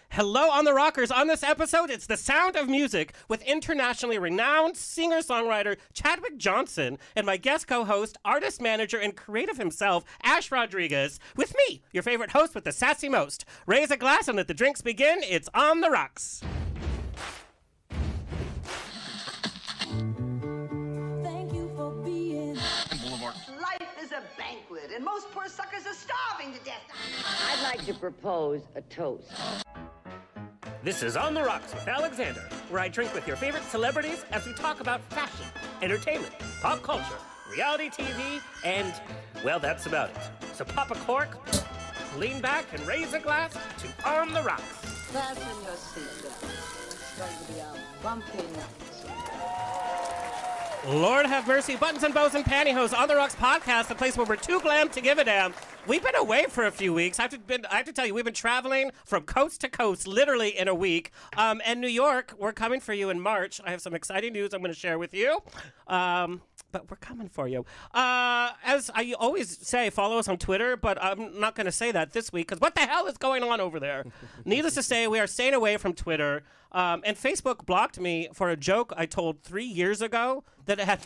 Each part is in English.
Hello on the Rockers. On this episode, it's The Sound of Music with internationally renowned singer-songwriter Chadwick Johnson and my guest co-host, artist manager, and creative himself, Ash Rodriguez, with me, your favorite host with the sassy most. Raise a glass and let the drinks begin. It's On the Rocks. Thank you for being Boulevard. Life is a banquet, and most poor suckers are starving to death. I'd like to propose a toast. This is On the Rocks with Alexander, where I drink with your favorite celebrities as we talk about fashion, entertainment, pop culture, reality TV, and, well, that's about it. So pop a cork, lean back, and raise a glass to On the Rocks. Fasten your seatbelt. It's going to be a bumpy night. Lord have mercy, buttons and bows and pantyhose, On the Rocks podcast, the place where we're too glam to give a damn. We've been away for a few weeks. I have to tell you, we've been traveling from coast to coast, literally in a week. And New York, we're coming for you in March. I have some exciting news I'm going to share with you. But we're coming for you. As I always say, follow us on Twitter, but I'm not going to say that this week, because what the hell is going on over there? Needless to say, we are staying away from Twitter. And Facebook blocked me for a joke I told 3 years ago that it had...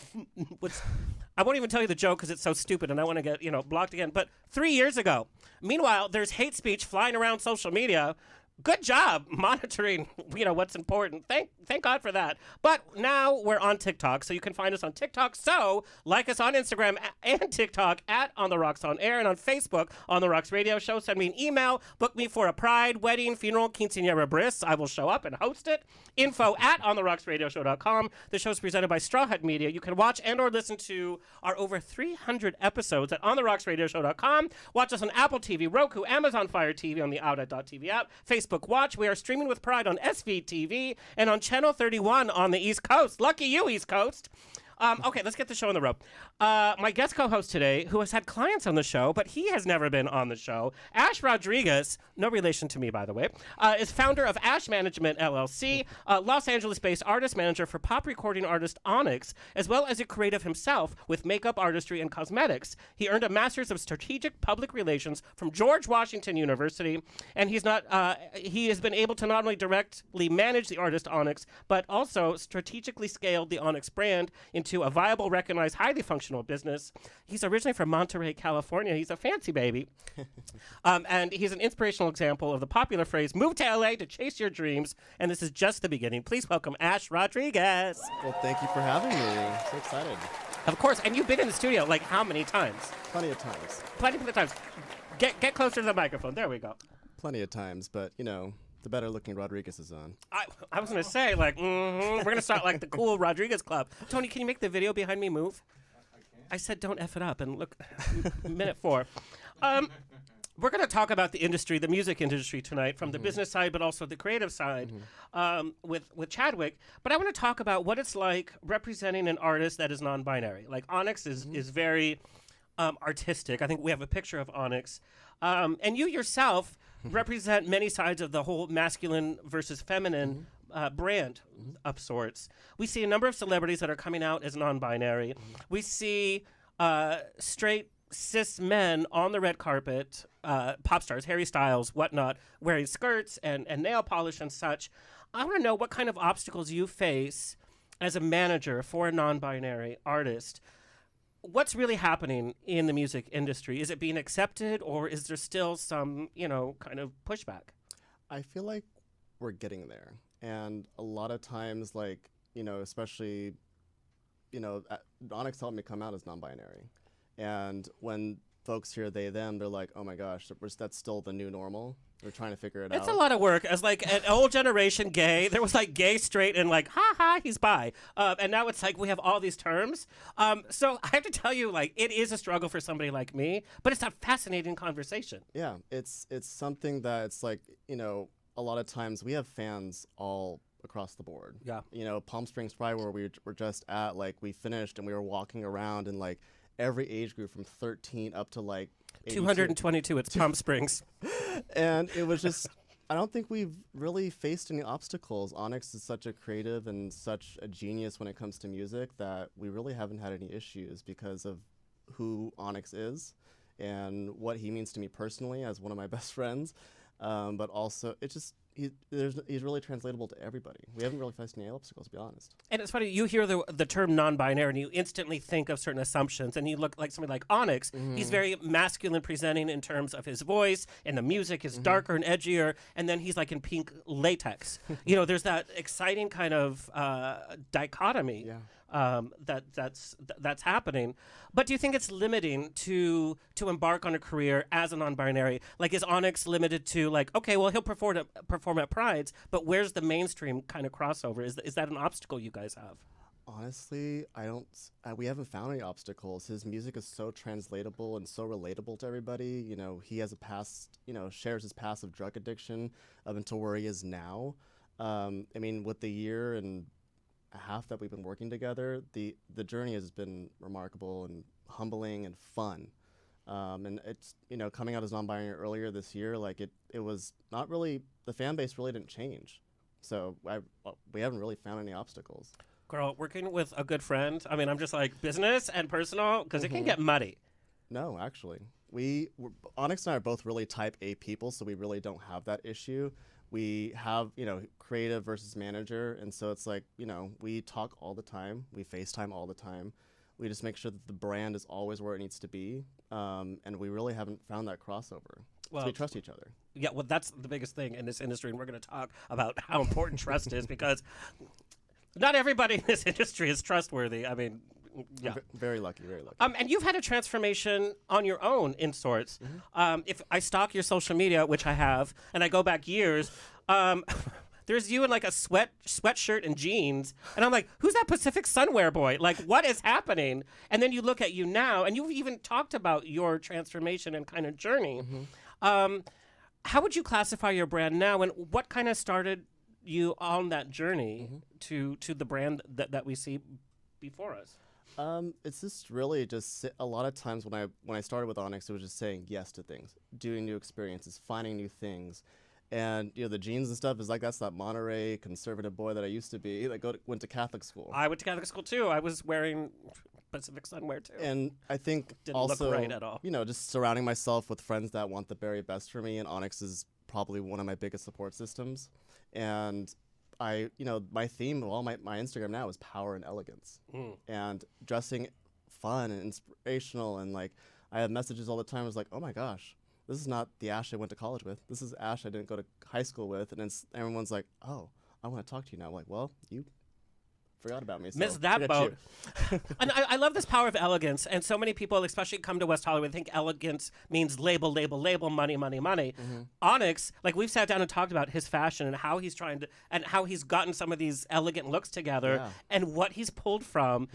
I won't even tell you the joke because it's so stupid and I want to get, blocked again. But 3 years ago. Meanwhile, there's hate speech flying around social media. Good job monitoring, what's important. Thank God for that. But now we're on TikTok, so you can find us on TikTok. So like us on Instagram and TikTok at On The Rocks On Air, and on Facebook, On The Rocks Radio Show. Send me an email. Book me for a pride, wedding, funeral, quinceañera, bris. I will show up and host it. Info at ontherocksradioshow.com. The show is presented by Straw Hut Media. You can watch and or listen to our over 300 episodes at ontherocksradioshow.com. Watch us on Apple TV, Roku, Amazon Fire TV on the Outlet.tv app, Facebook Watch. We are streaming with pride on SVTV and on Channel 31 on the East Coast. Lucky you, East Coast. Okay, let's get the show on the road. My guest co-host today, who has had clients on the show, but he has never been on the show, Ash Rodriguez, no relation to me, by the way, is founder of Ash Management, LLC, Los Angeles-based artist manager for pop recording artist Onyx, as well as a creative himself with makeup artistry and cosmetics. He earned a Master's of Strategic Public Relations from George Washington University, and he has been able to not only directly manage the artist Onyx, but also strategically scaled the Onyx brand into a viable, recognized, highly functional business. He's originally from Monterey, California. He's a fancy baby. And he's an inspirational example of the popular phrase, move to LA to chase your dreams. And this is just the beginning. Please welcome Ash Rodriguez. Well, thank you for having me. So excited. Of course. And you've been in the studio like how many times? Plenty of times. Plenty of times. Get closer to the microphone. There we go. Plenty of times, but, the better looking Rodriguez is on. I was going to say, we're going to start like the cool Rodriguez Club. Tony, can you make the video behind me move? I said don't F it up, and look, minute 4. We're going to talk about the industry, the music industry tonight, from the business side, but also the creative side with Chadwick. But I want to talk about what it's like representing an artist that is non-binary. Like Onyx is very artistic. I think we have a picture of Onyx. And you yourself represent many sides of the whole masculine versus feminine brand of sorts. We see a number of celebrities that are coming out as non-binary. We see straight cis men on the red carpet, pop stars, Harry Styles, whatnot, wearing skirts and nail polish and such. I want to know what kind of obstacles you face as a manager for a non-binary artist. What's really happening in the music industry? Is it being accepted, or is there still some, kind of pushback? I feel like we're getting there. And a lot of times, especially, Onyx helped me come out as non-binary. And when folks hear they, them, they're like, oh my gosh, that's still the new normal. We're trying to figure it out. It's a lot of work. As an old generation gay, there was gay, straight, and ha, he's bi. And now it's we have all these terms. So I have to tell you, it is a struggle for somebody like me, but it's a fascinating conversation. Yeah, it's something that it's a lot of times we have fans all across the board. Yeah. Palm Springs Pride, where we were just at, we finished and we were walking around and every age group from 13 up to 222, it's Palm Springs. And it was just, I don't think we've really faced any obstacles. Onyx is such a creative and such a genius when it comes to music that we really haven't had any issues because of who Onyx is and what he means to me personally as one of my best friends. But also, he's really translatable to everybody. We haven't really faced any obstacles, to be honest. And it's funny, you hear the term non-binary and you instantly think of certain assumptions, and you look like somebody like Onyx. He's very masculine presenting in terms of his voice, and the music is darker and edgier, and then he's like in pink latex. There's that exciting kind of dichotomy. Yeah. That's happening. But do you think it's limiting to embark on a career as a non-binary? Like, is Onyx limited to like, okay, well, he'll perform at Prides, but where's the mainstream kind of crossover? Is that an obstacle you guys have? Honestly, I don't. We haven't found any obstacles. His music is so translatable and so relatable to everybody. He has a past. Shares his past of drug addiction up until where he is now. With the year and a half that we've been working together, the journey has been remarkable and humbling and fun. And it's coming out as non-binary earlier this year, like it was not really, the fan base really didn't change. So we haven't really found any obstacles. Girl, working with a good friend, I'm just like business and personal, because it can get muddy. No, actually, Onyx and I are both really type A people, so we really don't have that issue. We have, creative versus manager. And so it's like, we talk all the time. We FaceTime all the time. We just make sure that the brand is always where it needs to be. And we really haven't found that crossover. Well, so we trust each other. Yeah, well, that's the biggest thing in this industry. And we're going to talk about how important trust is, because not everybody in this industry is trustworthy. Yeah. Very lucky, very lucky. And you've had a transformation on your own in sorts. If I stalk your social media, which I have, and I go back years, there's you in like a sweatshirt and jeans, and I'm like, who's that Pacific Sunwear boy? Like, what is happening? And then you look at you now, and you've even talked about your transformation and kind of journey. How would you classify your brand now, and what kind of started you on that journey to the brand that we see before us? It's just really just a lot of times when I started with Onyx, it was just saying yes to things, doing new experiences, finding new things. And the jeans and stuff is like, that's that Monterey conservative boy that I used to be. Like went to Catholic school. I went to Catholic school too. I was wearing Pacific Sunwear too. And I think didn't also look right at all. Just surrounding myself with friends that want the very best for me, and Onyx is probably one of my biggest support systems. And my theme of all my Instagram now is power and elegance, and dressing fun and inspirational. And like, I have messages all the time. It's like, oh my gosh, this is not the Ash I went to college with. This is Ash I didn't go to high school with. And everyone's like, oh, I want to talk to you now. I'm like, well, you forgot about me. So missed that boat. And I love this power of elegance. And so many people, especially come to West Hollywood, think elegance means label, money. Onyx, like, we've sat down and talked about his fashion and how he's trying to, and how he's gotten some of these elegant looks together, and what he's pulled from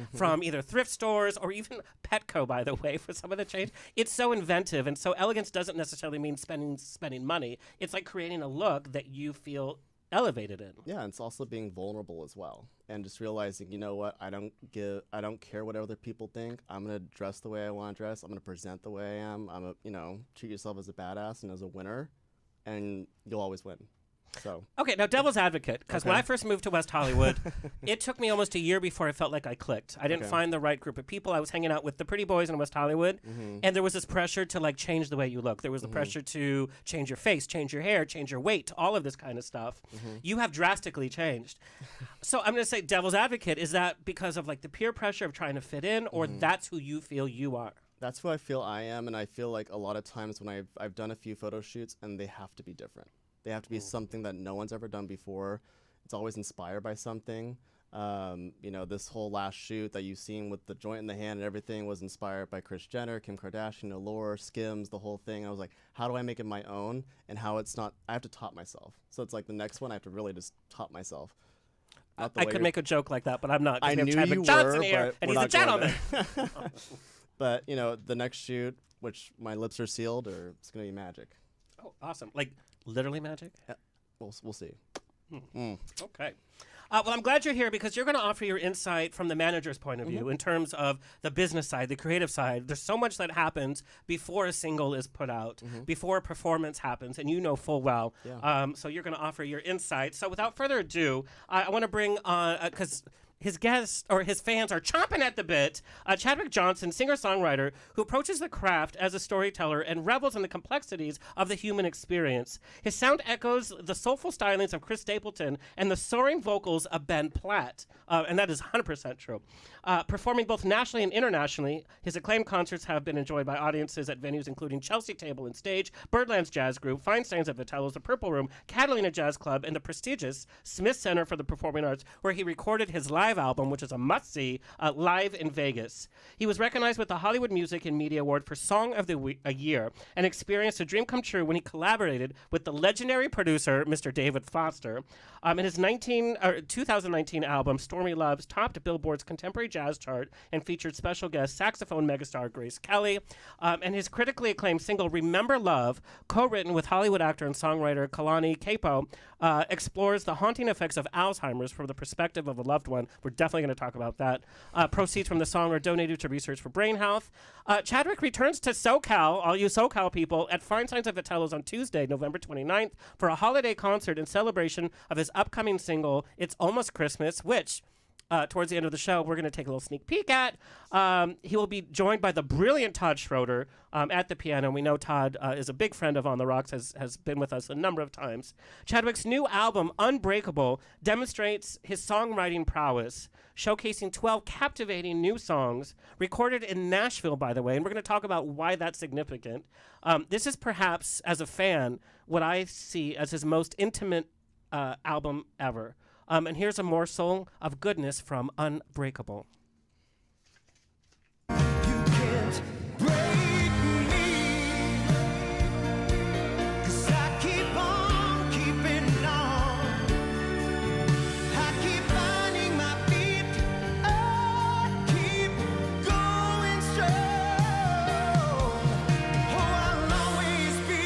either thrift stores or even Petco, by the way, for some of the change. It's so inventive. And so elegance doesn't necessarily mean spending money. It's like creating a look that you feel elevated in. Yeah, and it's also being vulnerable as well, and just realizing, you know what, I don't care what other people think. I'm gonna dress the way I want to dress. I'm gonna present the way I am. Treat yourself as a badass and as a winner, and you'll always win. So okay, now devil's advocate, because when I first moved to West Hollywood, it took me almost a year before I felt like I clicked. I didn't find the right group of people. I was hanging out with the pretty boys in West Hollywood, and there was this pressure to like change the way you look. There was the pressure to change your face, change your hair, change your weight, all of this kind of stuff. You have drastically changed. So I'm going to say devil's advocate, is that because of like the peer pressure of trying to fit in, or that's who you feel you are? That's who I feel I am, and I feel like a lot of times when I've done a few photo shoots, and they have to be different. They have to be something that no one's ever done before. It's always inspired by something. This whole last shoot that you've seen with the joint in the hand and everything was inspired by Kris Jenner, Kim Kardashian, Allure, Skims, the whole thing. I was like, how do I make it my own? And how it's not, I have to top myself. So it's like the next one, I have to really just top myself. I could make a joke like that, but I'm not. I knew Chadwick you Johnson were, here, but and we're he's a not going gentleman. But, the next shoot, which my lips are sealed, or it's going to be magic. Oh, awesome. Like, literally magic? Yeah, we'll see. Okay. Well, I'm glad you're here, because you're going to offer your insight from the manager's point of view in terms of the business side, the creative side. There's so much that happens before a single is put out, before a performance happens, and you know full well. Yeah. So you're going to offer your insight. So without further ado, I want to bring on, because his guests or his fans are chomping at the bit. Chadwick Johnson, singer-songwriter, who approaches the craft as a storyteller and revels in the complexities of the human experience. His sound echoes the soulful stylings of Chris Stapleton and the soaring vocals of Ben Platt, and that is 100% true. Performing both nationally and internationally, his acclaimed concerts have been enjoyed by audiences at venues including Chelsea Table and Stage, Birdland's Jazz Group, Feinstein's at Vitello's The Purple Room, Catalina Jazz Club, and the prestigious Smith Center for the Performing Arts, where he recorded his live album, which is a must-see, live in Vegas. He was recognized with the Hollywood Music and Media Award for Song of the Year and experienced a dream come true when he collaborated with the legendary producer, Mr. David Foster. In his 2019 album, Stormy Loves topped Billboard's Contemporary Jazz chart and featured special guest saxophone megastar Grace Kelly. And his critically acclaimed single, Remember Love, co-written with Hollywood actor and songwriter Kalani Capo, explores the haunting effects of Alzheimer's from the perspective of a loved one. We're definitely going to talk about that. Proceeds from the song are donated to research for brain health. Chadwick returns to SoCal, all you SoCal people, at Feinstein's at Vitello's on Tuesday, November 29th, for a holiday concert in celebration of his upcoming single, It's Almost Christmas, which... towards the end of the show, we're going to take a little sneak peek at. He will be joined by the brilliant Todd Schroeder at the piano. We know Todd is a big friend of On the Rocks, has been with us a number of times. Chadwick's new album, Unbreakable, demonstrates his songwriting prowess, showcasing 12 captivating new songs, recorded in Nashville, by the way, and we're going to talk about why that's significant. This is perhaps, as a fan, what I see as his most intimate album ever. And here's a morsel of goodness from Unbreakable. You can't break me, 'cause I keep on keeping on. I keep finding my feet, I keep going strong. Oh, I'll always be,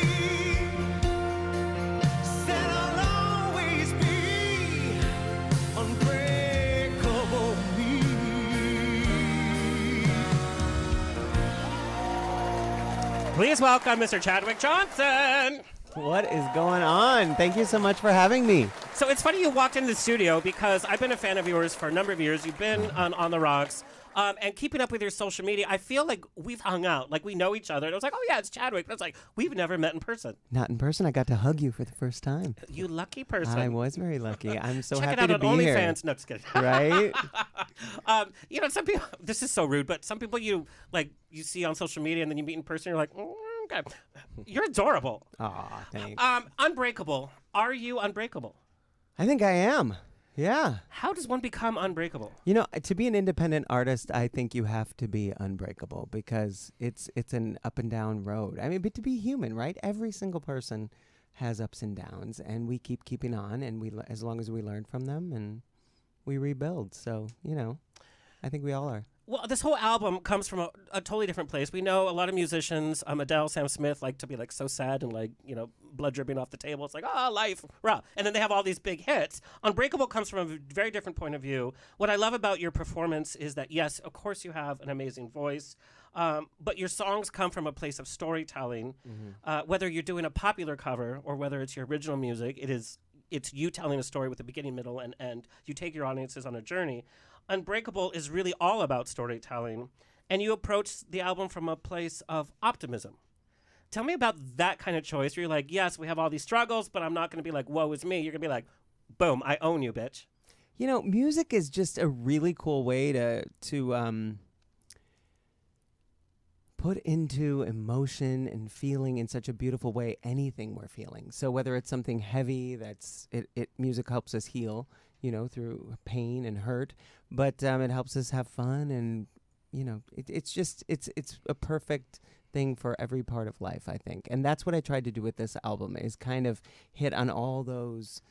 said I'll always be unbreakable me. Please welcome Mr. Chadwick Johnson. What is going on? Thank you so much for having me. So it's funny you walked into the studio because I've been a fan of yours for a number of years. You've been on the Rocks. And keeping up with your social media, I feel like we've hung out, like we know each other. And I was like, oh yeah, it's Chadwick. But it's like, we've never met in person. Not in person. I got to hug you for the first time. You lucky person. I was very lucky. I'm so Check happy it to out be on here. OnlyFans. No, just kidding. Right? Some people, this is so rude, but some people you see on social media and then you meet in person, you're like, okay. You're adorable. Aw, thanks. Unbreakable. Are you unbreakable? I think I am. Yeah. How does one become unbreakable? You know, to be an independent artist, I think you have to be unbreakable because it's an up and down road. I mean, but to be human, right? Every single person has ups and downs, and we keeping on, and as long as we learn from them, and we rebuild. So, I think we all are. Well, this whole album comes from a totally different place. We know a lot of musicians, Adele, Sam Smith, like to be like so sad and like, blood dripping off the table. It's like, life, rah. And then they have all these big hits. Unbreakable comes from a very different point of view. What I love about your performance is that, yes, of course you have an amazing voice, but your songs come from a place of storytelling. Mm-hmm. Whether you're doing a popular cover or whether it's your original music, it's you telling a story with a beginning, middle, and end. You take your audiences on a journey. Unbreakable is really all about storytelling, and you approach the album from a place of optimism. Tell me about that kind of choice where you're like, yes, we have all these struggles, but I'm not going to be like, woe is me. You're going to be like, boom, I own you, bitch. Music is just a really cool way to put into emotion and feeling in such a beautiful way anything we're feeling. So whether it's something heavy, music helps us heal, through pain and hurt, but it helps us have fun, and it's a perfect thing for every part of life, I think. And that's what I tried to do with this album, is kind of hit on all those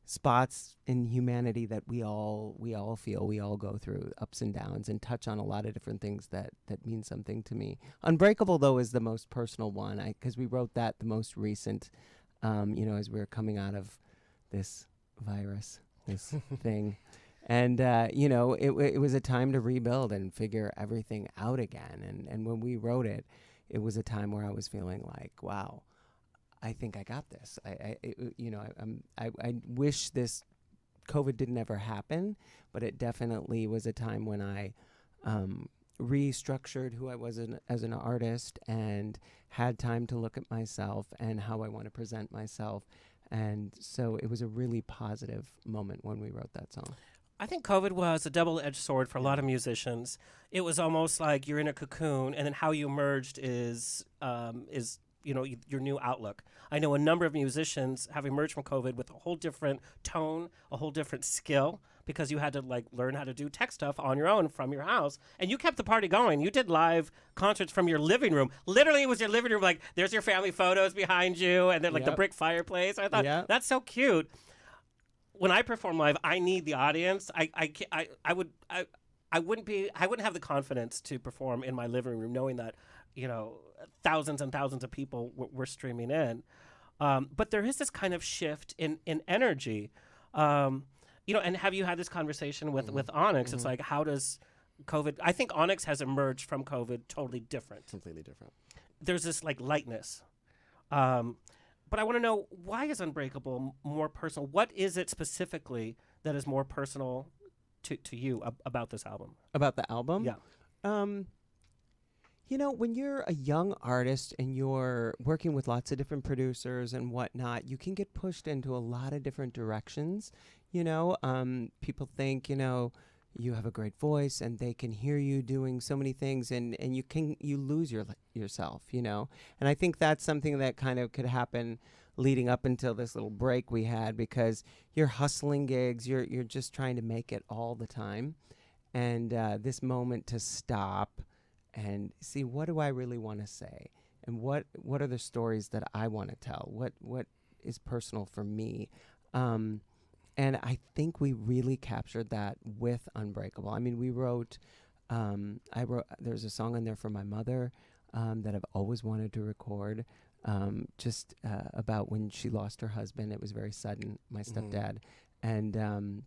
spots in humanity that we all feel, we all go through ups and downs, and touch on a lot of different things that mean something to me. Unbreakable, though, is the most personal one, because we wrote that the most recent, as we were coming out of this virus, this thing. And, it was a time to rebuild and figure everything out again. And when we wrote it, it was a time where I was feeling like, wow, I think I got this. I wish this COVID didn't ever happen, but it definitely was a time when I restructured who I was as an artist and had time to look at myself and how I want to present myself. And so it was a really positive moment when we wrote that song. I think COVID was a double-edged sword for a lot of musicians. It was almost like you're in a cocoon, and then how you emerged is your new outlook. I know a number of musicians have emerged from COVID with a whole different tone, a whole different skill, because you had to learn how to do tech stuff on your own from your house, and you kept the party going. You did live concerts from your living room. Literally, it was your living room. Like, there's your family photos behind you, and then the brick fireplace. I thought that's so cute. When I perform live, I need the audience. I wouldn't have the confidence to perform in my living room knowing that, thousands and thousands of people were streaming in. But there is this kind of shift in energy. And have you had this conversation with Onyx? It's like, how does COVID, I think Onyx has emerged from COVID totally different. Completely different. There's this lightness. But I want to know, why is Unbreakable more personal? What is it specifically that is more personal to you about this album? About the album? Yeah. When you're a young artist and you're working with lots of different producers and whatnot, you can get pushed into a lot of different directions. People think, you have a great voice and they can hear you doing so many things, and you lose yourself, And I think that's something that kind of could happen leading up until this little break we had, because you're hustling gigs, you're just trying to make it all the time. And this moment to stop and see, what do I really want to say? And what are the stories that I want to tell? What is personal for me? And I think we really captured that with Unbreakable. I mean, we wrote, there's a song on there for my mother that I've always wanted to record, just about when she lost her husband. It was very sudden, my stepdad. And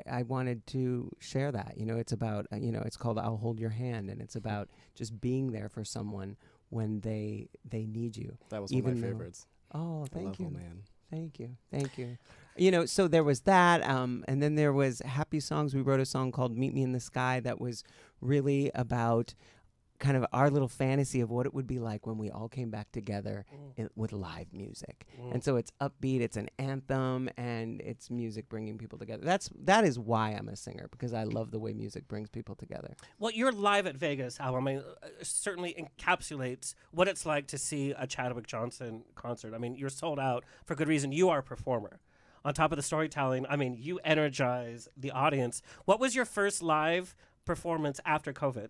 I wanted to share that. It's about, it's called I'll Hold Your Hand, and it's about just being there for someone when they need you. That was one of my favorites. Oh, thank you. Man. Thank you. So there was that, and then there was happy songs. We wrote a song called Meet Me in the Sky that was really about kind of our little fantasy of what it would be like when we all came back together with live music. And so it's upbeat, it's an anthem, and it's music bringing people together. That is why I'm a singer, because I love the way music brings people together. Well, your Live at Vegas album certainly encapsulates what it's like to see a Chadwick Johnson concert. I mean, you're sold out for good reason. You are a performer. On top of the storytelling, I mean, you energize the audience. What was your first live performance after COVID?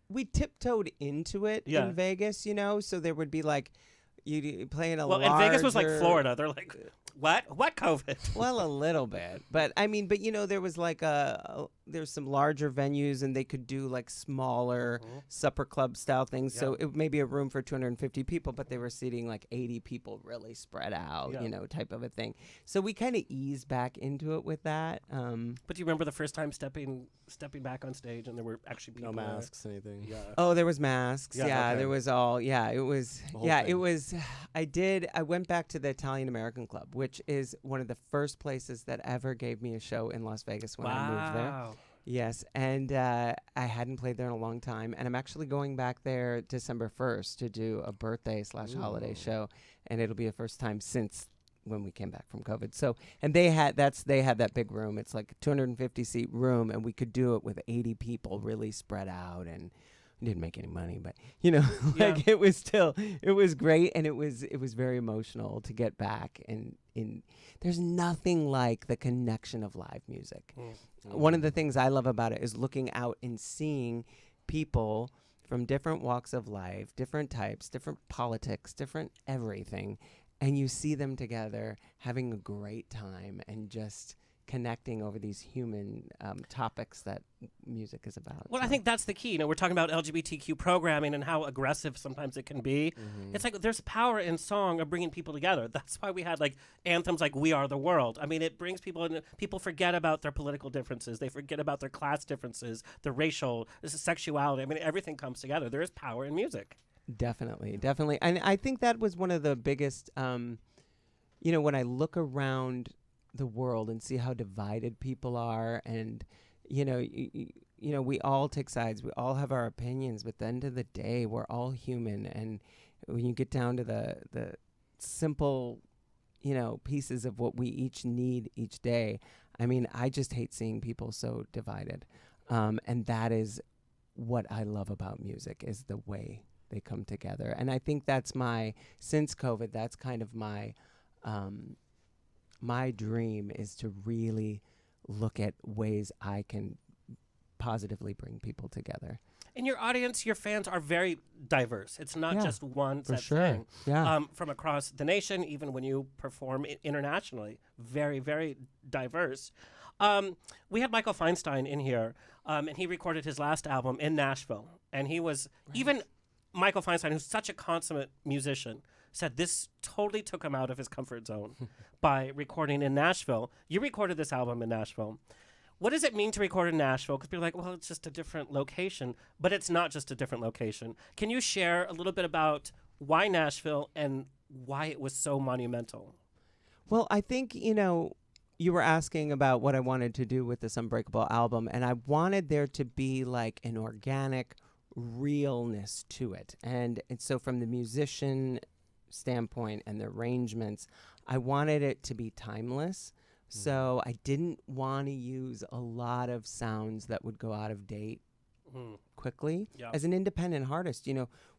We tiptoed into it in Vegas, so there would be you play in a larger... Well, and Vegas was like Florida. They're like, what COVID? Well, a little bit. But, there was there's some larger venues, and they could do smaller supper club style things. Yeah. So it may be a room for 250 people, but they were seating 80 people really spread out, type of a thing. So we kind of eased back into it with that. But do you remember the first time stepping back on stage and there were actually people No masks, anything? Yeah. Oh, there was masks. Yeah, okay. There was all. Yeah, it was. Yeah, it was. I went back to the Italian American Club, which is one of the first places that ever gave me a show in Las Vegas when I moved there. Yes, and I hadn't played there in a long time, and I'm actually going back there December 1st to do a birthday/holiday show, and it'll be the first time since when we came back from COVID. So, and they had that big room. It's like a 250 seat room, and we could do it with 80 people really spread out, and we didn't make any money, but it was great, and it was very emotional to get back, and there's nothing like the connection of live music. One of the things I love about it is looking out and seeing people from different walks of life, different types, different politics, different everything, and you see them together having a great time and just connecting over these human topics that music is about. Well, I think that's the key. We're talking about LGBTQ programming and how aggressive sometimes it can be. It's like there's power in song of bringing people together. That's why we had anthems like We Are the World. I mean, it brings people in. People forget about their political differences. They forget about their class differences, their racial, sexuality. I mean, everything comes together. There is power in music. Definitely. And I think that was one of the biggest when I look around the world and see how divided people are, and we all take sides, we all have our opinions, but at the end of the day, we're all human. And when you get down to the simple, pieces of what we each need each day, I mean, I just hate seeing people so divided. And that is what I love about music, is the way they come together. And I think that's since COVID, that's kind of my dream, is to really look at ways I can positively bring people together. In your audience, your fans are very diverse. It's not just one for set sure. thing. Yeah. From across the nation, even when you perform internationally, very, very diverse. We had Michael Feinstein in here, and he recorded his last album in Nashville. And he was, even Michael Feinstein, who's such a consummate musician, said this totally took him out of his comfort zone by recording in Nashville. You recorded this album in Nashville. What does it mean to record in Nashville? Because people are like, well, it's just a different location. But it's not just a different location. Can you share a little bit about why Nashville and why it was so monumental? Well, I think, you were asking about what I wanted to do with this Unbreakable album, and I wanted there to be like an organic realness to it. And so from the musician standpoint and the arrangements, I wanted it to be timeless. So I didn't want to use a lot of sounds that would go out of date quickly. Yeah. As an independent artist,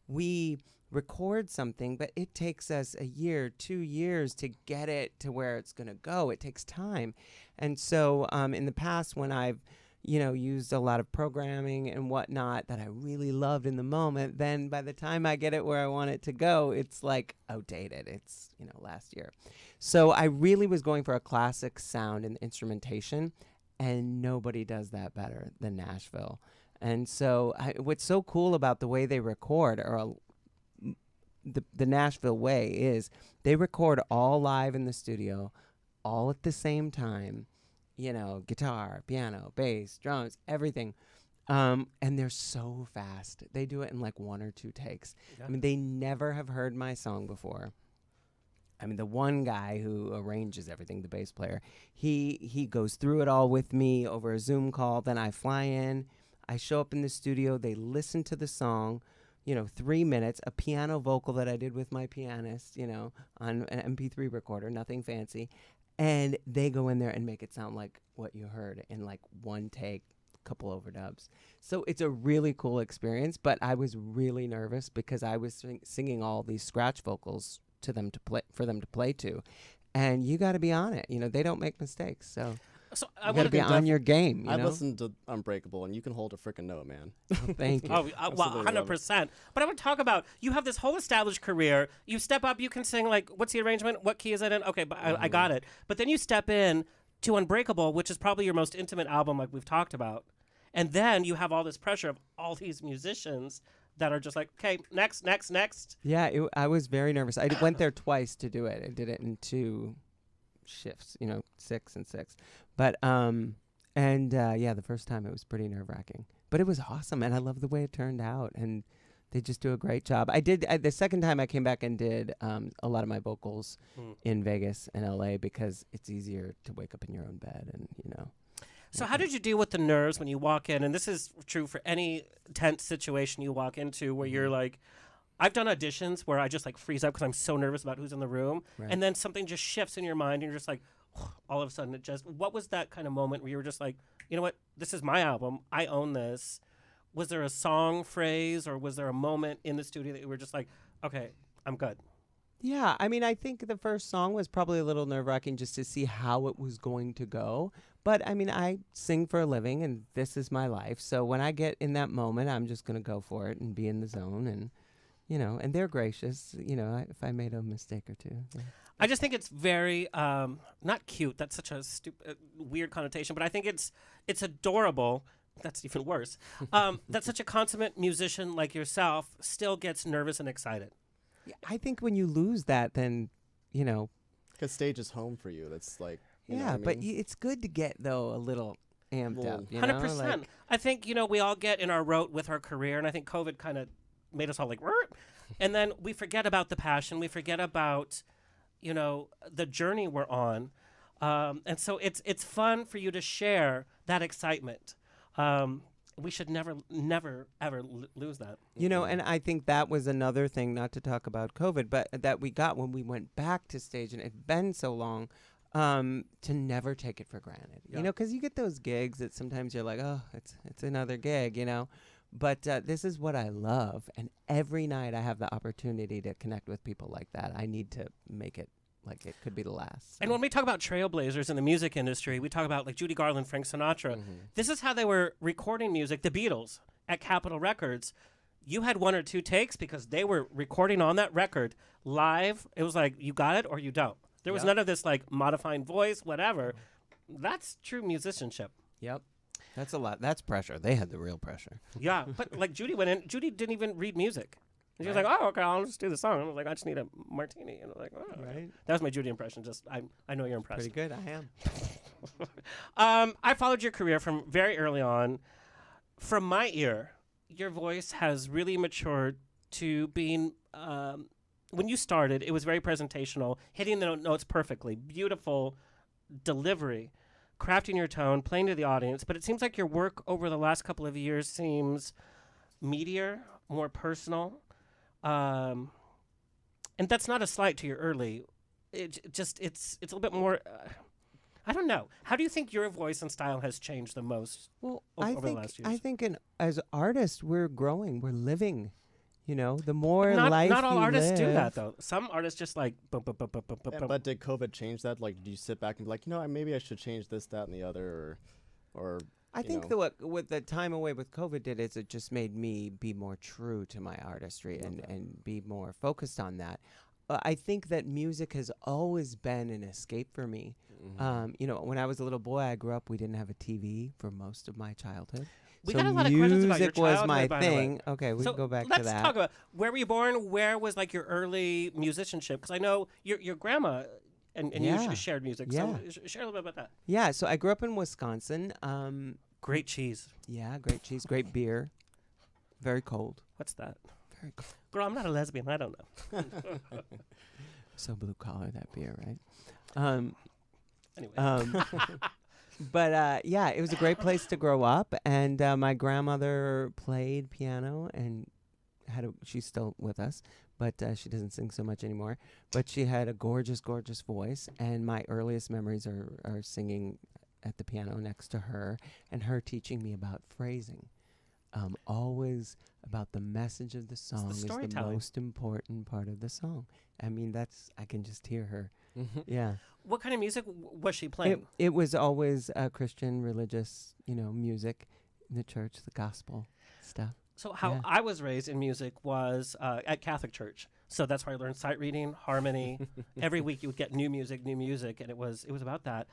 we record something, but it takes us a year, 2 years to get it to where it's going to go. It takes time. And so in the past, when I've used a lot of programming and whatnot that I really loved in the moment, then by the time I get it where I want it to go, it's like outdated. It's, last year. So I really was going for a classic sound and instrumentation, and nobody does that better than Nashville. And so what's so cool about the way they record, or the Nashville way, is they record all live in the studio, all at the same time. Guitar, piano, bass, drums, everything. And they're so fast. They do it in like 1 or 2 takes. Yeah. I mean, they never have heard my song before. I mean, the one guy who arranges everything, the bass player, he goes through it all with me over a Zoom call. Then I fly in. I show up in the studio. They listen to the song, 3 minutes, a piano vocal that I did with my pianist, on an MP3 recorder, nothing fancy. And they go in there and make it sound like what you heard in like 1 take, couple overdubs. So it's a really cool experience, but I was really nervous because I was singing all these scratch vocals to them for them to play to. And you got to be on it. They don't make mistakes. So I you got to be on your game. I listened to Unbreakable, and you can hold a freaking note, man. Thank you. Well, 100%. But I would talk about, you have this whole established career. You step up, you can sing, like, what's the arrangement? What key is it in? Okay, but I got it. But then you step in to Unbreakable, which is probably your most intimate album, like we've talked about. And then you have all this pressure of all these musicians that are just like, okay, next. Yeah, I was very nervous. I went there twice to do it. I did it in 2 shifts, 6 and 6. But the first time it was pretty nerve-wracking, but it was awesome, and I love the way it turned out, and they just do a great job. The second time I came back and did a lot of my vocals in Vegas and LA, because it's easier to wake up in your own bed, and So how did you deal with the nerves when you walk in? And this is true for any tense situation you walk into, where you're like, I've done auditions where I just like freeze up because I'm so nervous about who's in the room. Right. And then something just shifts in your mind and you're just like, all of a sudden what was that kind of moment where you were just like, you know what, this is my album, I own this. Was there a song phrase, or was there a moment in the studio that you were just like, okay, I'm good? Yeah, I mean, I think the first song was probably a little nerve-wracking just to see how it was going to go. But, I mean, I sing for a living, and this is my life. So when I get in that moment, I'm just going to go for it and be in the zone. And, and they're gracious, if I made a mistake or two. Yeah. I just think it's very, not cute. That's such a stupid, weird connotation. But I think it's adorable. That's even worse. That such a consummate musician like yourself still gets nervous and excited. I think when you lose that, then, because stage is home for you. That's like, but it's good to get, though, a little amped up. 100%. Like, I think, we all get in our rote with our career, and I think COVID kind of made us all like, and then we forget about the passion. We forget about you know, the journey we're on. And so it's fun for you to share that excitement. We should never, ever lose that. You know, and I think that was another thing, not to talk about COVID, but that we got when we went back to stage, and it's been so long, to never take it for granted. Yeah. You know, because you get those gigs that sometimes you're like, oh, it's another gig, you know. But this is what I love, and every night I have the opportunity to connect with people like that. I need to make it like it could be the last. And when we talk about trailblazers in the music industry, we talk about like Judy Garland, Frank Sinatra. This is how they were recording music. The Beatles at Capitol Records, you had 1 or 2 takes because they were recording on that record live. It was like, you got it or you don't. There was none of this like modifying voice, whatever. That's true musicianship. Yep. That's a lot. That's pressure. They had the real pressure. Yeah, but like Judy went in. Judy didn't even read music. And she was like, "Oh, okay, I'll just do the song." I was like, "I just need a martini." And I was like, "Oh, okay." Right. That was my Judy impression. Just I know you're impressed. Pretty good. I am. I followed your career from very early on. From my ear, your voice has really matured to being. When you started, it was very presentational, hitting the notes perfectly, beautiful delivery, crafting your tone, playing to the audience. But it seems like your work over the last couple of years seems meatier, more personal. And that's not a slight to your early. It's a little bit more. I don't know. How do you think your voice and style has changed the most? Well, over the last years? I think as artists, we're growing, we're living. You know, the more not, life not all you artists live, do that though. Some artists just like boom, boom, boom, boom, boom, boom, Yeah, boom. but did COVID change that? Like, did you sit back and be like, maybe I should change this, that, and the other, or I think what the time away with COVID did is it just made me be more true to my artistry and be more focused on that. I think that music has always been an escape for me. You know, when I was a little boy, I grew up, we didn't have a TV for most of my childhood. We so got a lot of questions about your music was my childhood, by the way. thing. Okay, we So can go back to let's that. talk about where were you born? Where was like your early musicianship? Because I know your grandma and you Yeah. shared music. Yeah. So share a little bit about that. Yeah, so I grew up in Wisconsin. Great cheese. Yeah, great cheese, great beer. Very cold. What's that? Very cold. Girl, I'm not a lesbian. I don't know. So blue collar, that beer, right? Anyway. But yeah, it was a great place to grow up, and my grandmother played piano and she's still with us, but she doesn't sing so much anymore. But she had a gorgeous, gorgeous voice, and my earliest memories are singing at the piano next to her, and her teaching me about phrasing. Always about the message of the song is the storytelling. most important part of the song. I mean, I can just hear her. Yeah. What kind of music was she playing? It was always Christian, religious, music in the church, the gospel stuff. So how I was raised in music was at Catholic church. So that's where I learned sight reading, harmony. Every week you would get new music, and it was about that.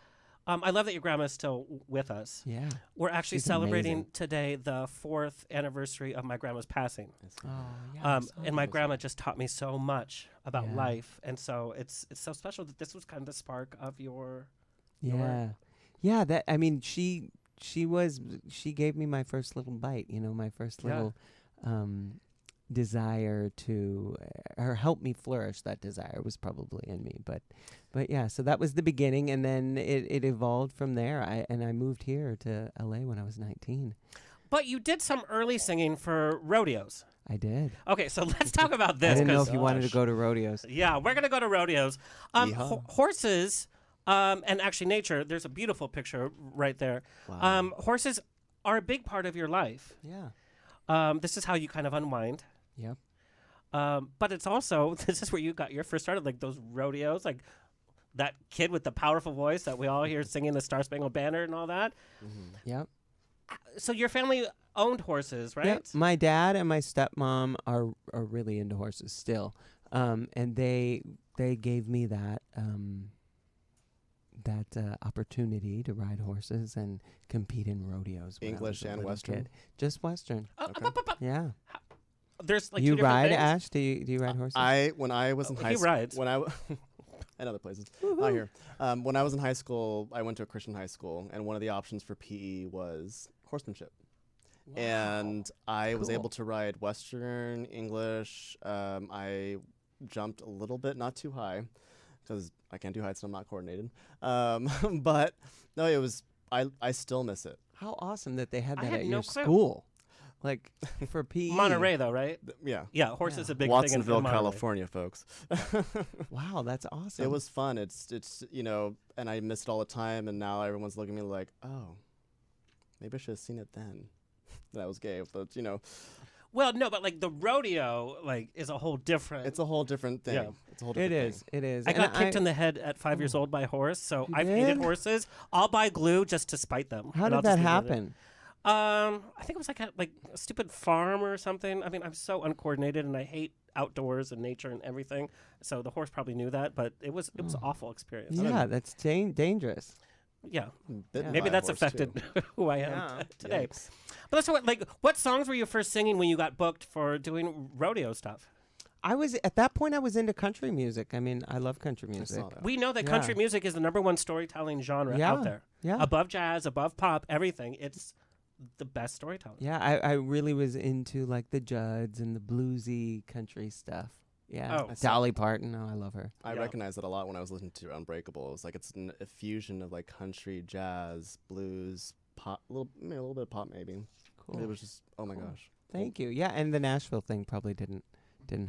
I love that your grandma is still with us. Yeah. We're actually She's celebrating amazing. today the 4th anniversary of my grandma's passing. Oh, yeah. And my grandma just taught me so much about Yeah. life, and so it's so special that this was kind of the spark of your. Yeah. Yeah, that I mean she gave me my first little bite, my first little desire to or help me flourish. That desire was probably in me, but yeah, so that was the beginning, and then it evolved from there. I moved here to LA when I was 19. But you did some early singing for rodeos. I did. Okay, so let's talk about this. I didn't know 'cause- if you wanted to go to rodeos. Yeah, we're gonna go to rodeos. Yeehaw. Horses, and actually nature. There's a beautiful picture right there. Wow. Horses are a big part of your life. Yeah. This is how you kind of unwind. Yep. But it's also this is where you got your first start, like those rodeos, like that kid with the powerful voice that we all hear singing the Star Spangled Banner and all that. Yep. So your family owned horses, right? Yep. My dad and my stepmom are really into horses still, and they gave me that opportunity to ride horses and compete in rodeos. when I English was a and little Western? kid. Just Western. Yeah. There's like You two different ride, things. Ash? Do you ride horses? When I was in He high school, rides. and other places, not here. When I was in high school, I went to a Christian high school, and one of the options for PE was horsemanship. And I was Cool. able to ride Western, English. I jumped a little bit, not too high, because I can't do heights and I'm not coordinated. But no, it was. I still miss it. How awesome that they had I that had at no your clue. school, like for PE. Monterey, though, right? Yeah. Yeah, horse is a big thing in Watsonville, Monterey. California, folks. Wow, that's awesome. It was fun. It's and I miss it all the time. And now everyone's looking at me like, oh, maybe I should have seen it then. That I was gay, but Well, no, but like the rodeo, like, is a whole different. it's a whole different thing. Yeah. It's a whole It different is. thing. It is. I And got kicked in the head at 5 years old by a horse, so You I've hated did? horses. I'll buy glue just to spite them. How and I'll did just that leave it in. happen? I think it was like a stupid farm or something. I mean, I'm so uncoordinated and I hate outdoors and nature and everything. So the horse probably knew that, but it was an awful experience. Yeah, that's dangerous. Yeah. Bitten Maybe by a that's horse, affected too. who I am Yeah. today. Yikes. But that's what songs were you first singing when you got booked for doing rodeo stuff? I was at that point. I was into country music. I mean, I love country I music. saw that. We know that Yeah. country music is the #1 storytelling genre Yeah. out there. Yeah. Above jazz, above pop, everything. It's the best storytelling. Yeah, I really was into like the Judds and the bluesy country stuff. Yeah, Oh. Dolly Parton. Oh, I love her. I Yeah. recognized that a lot when I was listening to Unbreakable. It was like it's a fusion of like country, jazz, blues, pop, a little bit of pop maybe. Cool. It was just oh my Cool. gosh. Thank you. Yeah, and the Nashville thing probably didn't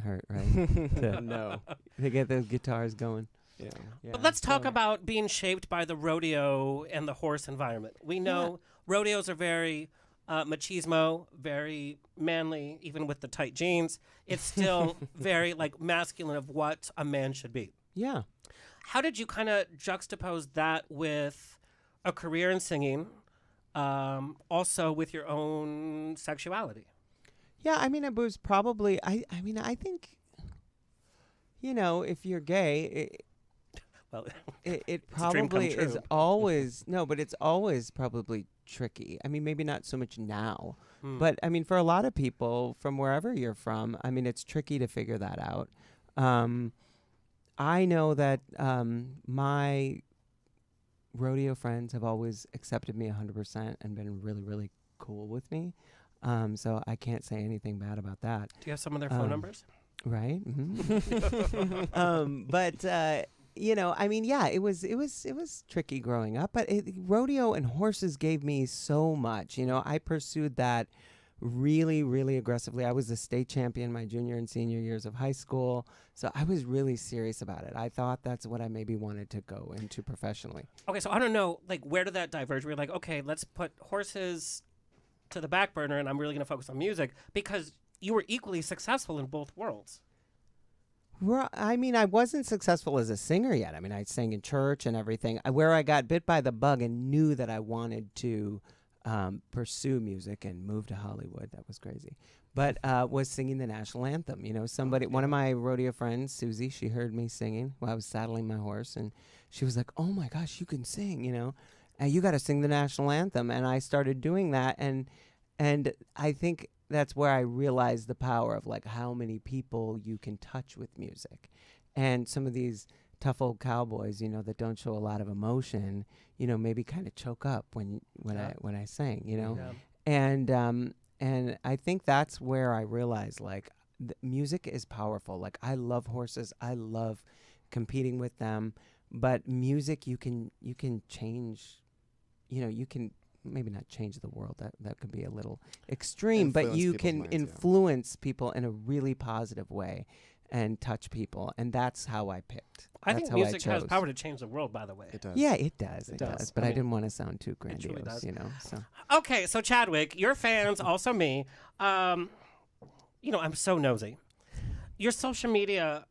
hurt, right? No. To get those guitars going. Yeah. Yeah. But let's talk so- about being shaped by the rodeo and the horse environment. We know rodeos are very machismo, very manly, even with the tight jeans. It's still very like masculine of what a man should be. Yeah. How did you kind of juxtapose that with a career in singing, also with your own sexuality? Yeah, I mean, it was probably. I mean, I think. If you're gay, Well, it a dream come probably is true. always but it's always probably tricky. I mean, maybe not so much now, Hmm. but I mean, for a lot of people from wherever you're from, I mean, it's tricky to figure that out. I know that my rodeo friends have always accepted me 100% and been really, really cool with me. So I can't say anything bad about that. Do you have some of their phone numbers? Right. But I mean, yeah, it was tricky growing up, but rodeo and horses gave me so much. I pursued that really, really aggressively. I was the state champion my junior and senior years of high school, so I was really serious about it. I thought that's what I maybe wanted to go into professionally. Okay, so I don't know, like, where did that diverge? We're like, okay, let's put horses to the back burner, and I'm really going to focus on music, because you were equally successful in both worlds. I mean, I wasn't successful as a singer yet. I mean, I sang in church and everything. Where I got bit by the bug and knew that I wanted to pursue music and move to Hollywood. That was crazy. But was singing the national anthem. One of my rodeo friends, Susie, she heard me singing while I was saddling my horse, and she was like, "Oh my gosh, you can sing! You got to sing the national anthem." And I started doing that, and I think that's where I realized the power of like how many people you can touch with music, and some of these tough old cowboys, that don't show a lot of emotion, maybe kind of choke up when I sing, Yeah. and I think that's where I realized like music is powerful. Like I love horses, I love competing with them, but music you can change, you can maybe not change the world. That could be a little extreme, but Influence you people's can minds, yeah. influence people in a really positive way and touch people, and that's how I picked. I That's think how music has chose. power to change the world, by the way. It does. Yeah, it does. It It does. does. But I I, mean, didn't want to sound too truly grandiose, does. So Okay, so Chadwick, your fans, also me, I'm so nosy. Your social media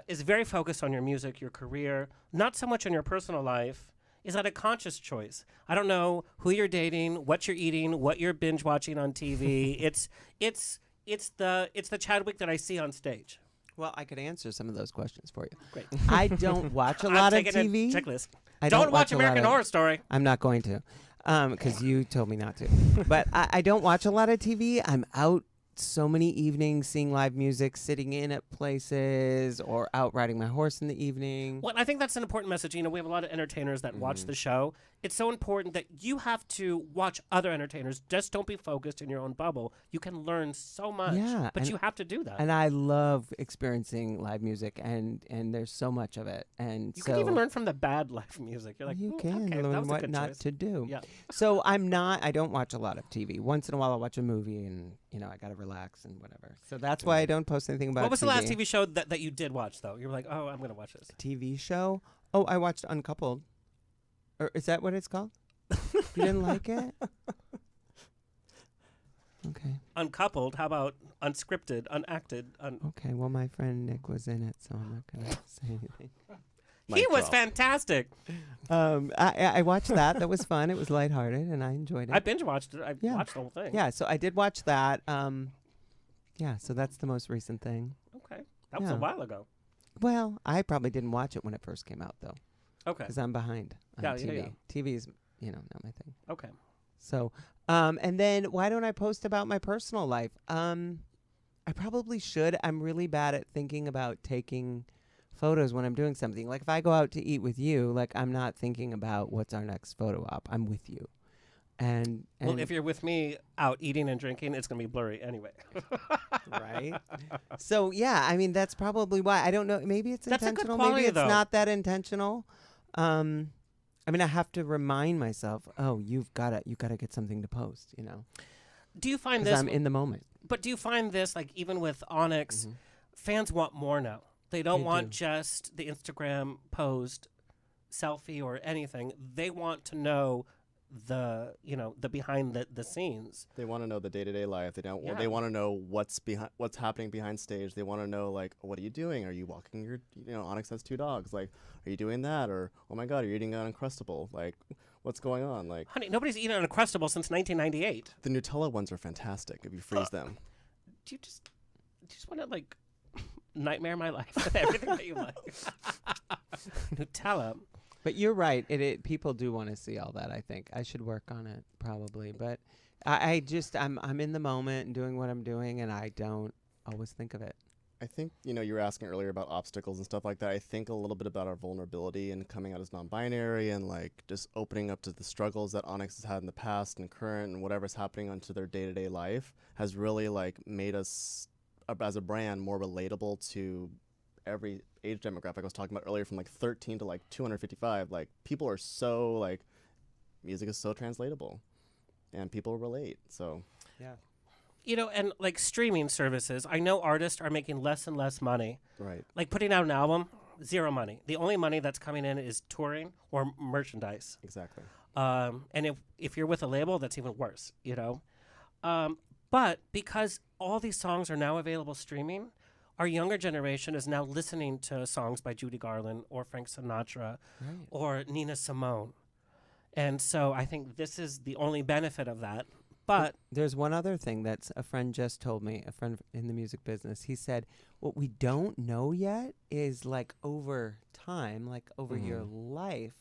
is very focused on your music, your career, not so much on your personal life. Is that a conscious choice? I don't know who you're dating, what you're eating, what you're binge watching on TV. it's the Chadwick that I see on stage. well, I could answer some of those questions for you. Great. I don't watch a I'm lot of taking a TV. checklist. I Don't watch a lot American of- Horror Story. I'm not going to, because you told me not to. But I don't watch a lot of TV. I'm out so many evenings seeing live music, sitting in at places, or out riding my horse in the evening. Well, I think that's an important message. We have a lot of entertainers that watch the show. It's so important that you have to watch other entertainers. Just don't be focused in your own bubble. You can learn so much, Yeah, but and- you have to do that. And I love experiencing live music, and there's so much of it. And You so can even learn from the bad live music. You're like, you "Hmm, can okay, that learn was a what good not choice." to do. Yeah. So I don't watch a lot of TV. Once in a while I'll watch a movie, and I got to relax and whatever. So that's why I don't post anything about What was TV. the last TV show that you did watch, though? You were like, oh, I'm going to watch this. TV show? Oh, I watched Uncoupled. Or is that what it's called? You didn't like it? Okay. Uncoupled. How about unscripted, unacted? Okay. Well, my friend Nick was in it, so I'm not going to say anything. He Mic was drop. fantastic. I watched that. That was fun. It was lighthearted, and I enjoyed it. I binge watched it. I Yeah. watched the whole thing. Yeah, so I did watch that. Yeah, so that's the most recent thing. Okay. That was a Yeah. while ago. Well, I probably didn't watch it when it first came out, though, Okay. because I'm behind on Yeah, TV. yeah. TV is, not my thing. Okay. So, and then why don't I post about my personal life? I probably should. I'm really bad at thinking about taking photos when I'm doing something. Like if I go out to eat with you, like I'm not thinking about what's our next photo op. I'm with you. And Well, if you're with me out eating and drinking, it's going to be blurry anyway. right? So yeah, I mean that's probably why. I don't know. Maybe it's That's a good intentional. quality, Maybe it's though. not that intentional. I mean, I have to remind myself. Oh, you gotta get something to post. Do you find Because this? I'm in the moment. But do you find this, like, even with Onyx, fans want more now? They don't They want do. just the Instagram post, selfie, or anything. They want to know the behind the scenes. They want to know the day-to-day life. They don't. Yeah. They want to know what's happening behind stage. They want to know, like, what are you doing? Are you walking your? Onyx has 2 dogs. Like, are you doing that? Or, oh my God, are you eating an Uncrustable? Like, what's going on? Like, Honey, nobody's eaten an Uncrustable since 1998. the Nutella ones are fantastic if you freeze them. Do you just want to, like, nightmare my life with everything that you like? Nutella. But you're right. People do want to see all that. I think I should work on it probably. But I'm in the moment and doing what I'm doing, and I don't always think of it. I think, you were asking earlier about obstacles and stuff like that. I think a little bit about our vulnerability and coming out as non-binary and, like, just opening up to the struggles that Onyx has had in the past and current and whatever's happening onto their day-to-day life has really, like, made us, as a brand, more relatable to every age demographic I was talking about earlier, from, like, 13 to, like, 255. Like, people are so, like, music is so translatable and people relate. So, Yeah. And like streaming services, I know artists are making less and less money. right. Like putting out an album, zero money. The only money that's coming in is touring or merchandise. Exactly. And if you're with a label, that's even worse, But because all these songs are now available streaming, our younger generation is now listening to songs by Judy Garland or Frank Sinatra or Nina Simone. And so I think this is the only benefit of that. But There's one other thing that's a friend just told me, a friend in the music business. He said, what we don't know yet is, like, over time, like over your life,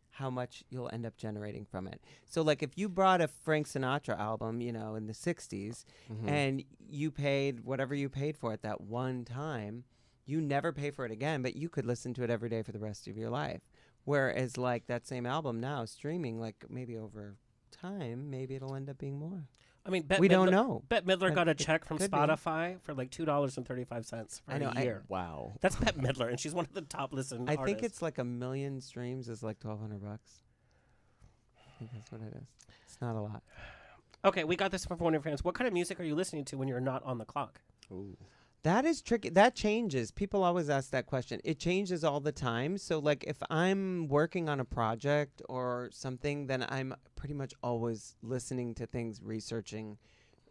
how much you'll end up generating from it. So, like, if you brought a Frank Sinatra album, in the 60s, and you paid whatever you paid for it that one time, you never pay for it again, but you could listen to it every day for the rest of your life. Whereas, like, that same album now, streaming, like, maybe over time, maybe it'll end up being more. I mean, We don't know. Bette Midler But got a it check from could be. Spotify for like $2.35 for I know, a year. Wow. That's Bette Midler, and she's one of the top listened I artists. think it's like 1 million streams is like $1,200. I think that's what it is. It's not a lot. Okay, we got this from one of your fans. What kind of music are you listening to when you're not on the clock? Ooh. That is tricky. That changes. People always ask that question. It changes all the time. So, like, if I'm working on a project or something, then I'm pretty much always listening to things, researching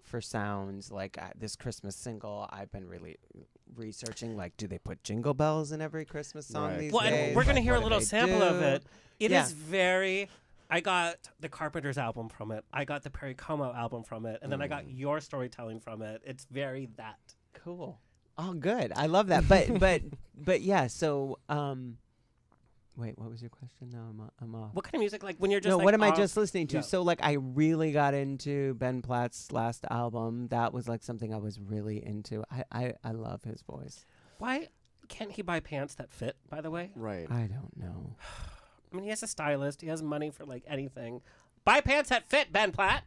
for sounds. Like this Christmas single, I've been really researching, like, do they put jingle bells in every Christmas song Right. these Well, days? and we're going to Like, hear a what do little they sample of do? it. It is Yeah. very... I got the Carpenters album from it. I got the Perry Como album from it. And then I got your storytelling from it. It's very that. Cool. Oh, good. I love that. But yeah. So Wait, what was your question? No, I'm off. What kind of music, like when you're just No, like, what am I off- just listening to? Yeah. So like I really got into Ben Platt's last album. That was like something I was really into. I love his voice. Why can't he buy pants that fit, by the way? Right. I don't know. I mean, he has a stylist. He has money for like anything. Buy pants that fit, Ben Platt.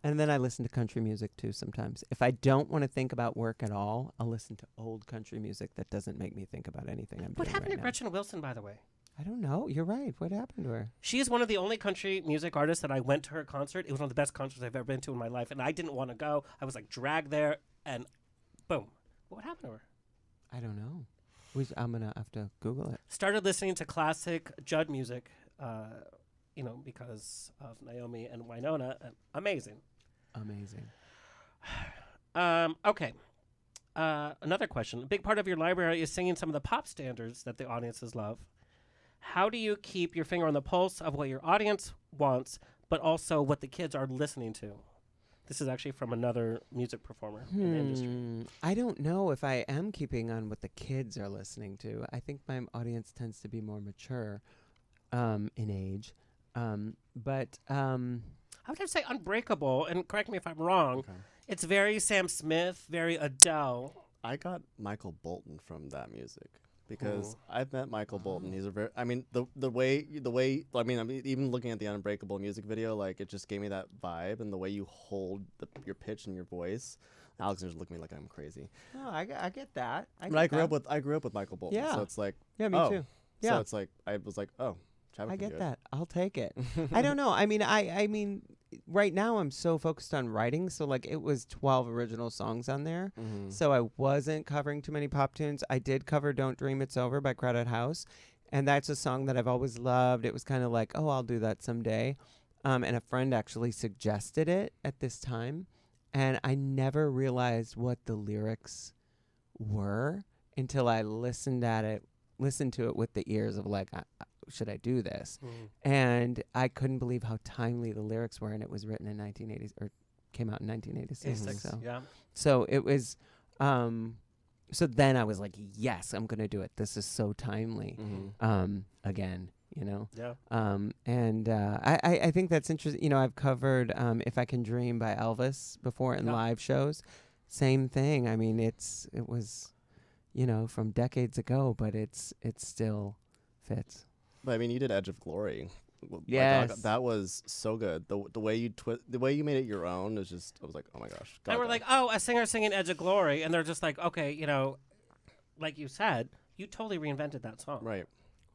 And then I listen to country music too sometimes. If I don't want to think about work at all, I'll listen to old country music that doesn't make me think about anything I'm What doing happened right to now. Gretchen Wilson, by the way? I don't know. You're right. What happened to her? She is one of the only country music artists that I went to her concert. It was one of the best concerts I've ever been to in my life, and I didn't want to go. I was like dragged there, and boom. What happened to her? I don't know. I'm going to have to Google it. Started listening to classic Judd music, because of Naomi and Winona. Amazing. Amazing. Okay. Another question. A big part of your library is singing some of the pop standards that the audiences love. How do you keep your finger on the pulse of what your audience wants, but also what the kids are listening to? This is actually from another music performer in the industry. I don't know if I am keeping on what the kids are listening to. I think my audience tends to be more mature in age. But I would have to say Unbreakable, and correct me if I'm wrong. Okay. It's very Sam Smith, very Adele. I got Michael Bolton from that music because I've met Michael Bolton. He's a very, I mean, the way, I mean, even looking at the Unbreakable music video, like it just gave me that vibe, and the way you hold your pitch and your voice. Alexander's looking at me like I'm crazy. oh, I get that. But I grew up with Michael Bolton. Yeah. So it's like, Yeah, me oh. too. So Yeah. it's like I was like, oh, Chadwick I can get do it. that. I'll take it. I don't know. I mean, I mean, right now I'm so focused on writing. So like it was 12 original songs on there. Mhm. So I wasn't covering too many pop tunes. I did cover Don't Dream It's Over by Crowded House. And that's a song that I've always loved. It was kind of like, oh, I'll do that someday. And a friend actually suggested it at this time. And I never realized what the lyrics were until I listened to it with the ears of like, should I do this? And I couldn't believe how timely the lyrics were. And it was written in 1980s or came out in 1986. So. Yeah. So it was, so then I was like, yes, I'm going to do it. This is so timely. Again, you know? Yeah. I think that's interesting. You know, I've covered If I Can Dream by Elvis before in Yeah. live shows. Same thing. I mean, it was, you know, from decades ago, but it still fits. But I mean, you did Edge of Glory. Like, Yes. that was so good. The way you made it your own is just. I was like, oh my gosh. And we're Gaga. like, oh, a singer singing Edge of Glory. And they're just like, okay, you know, like you said, you totally reinvented that song. right.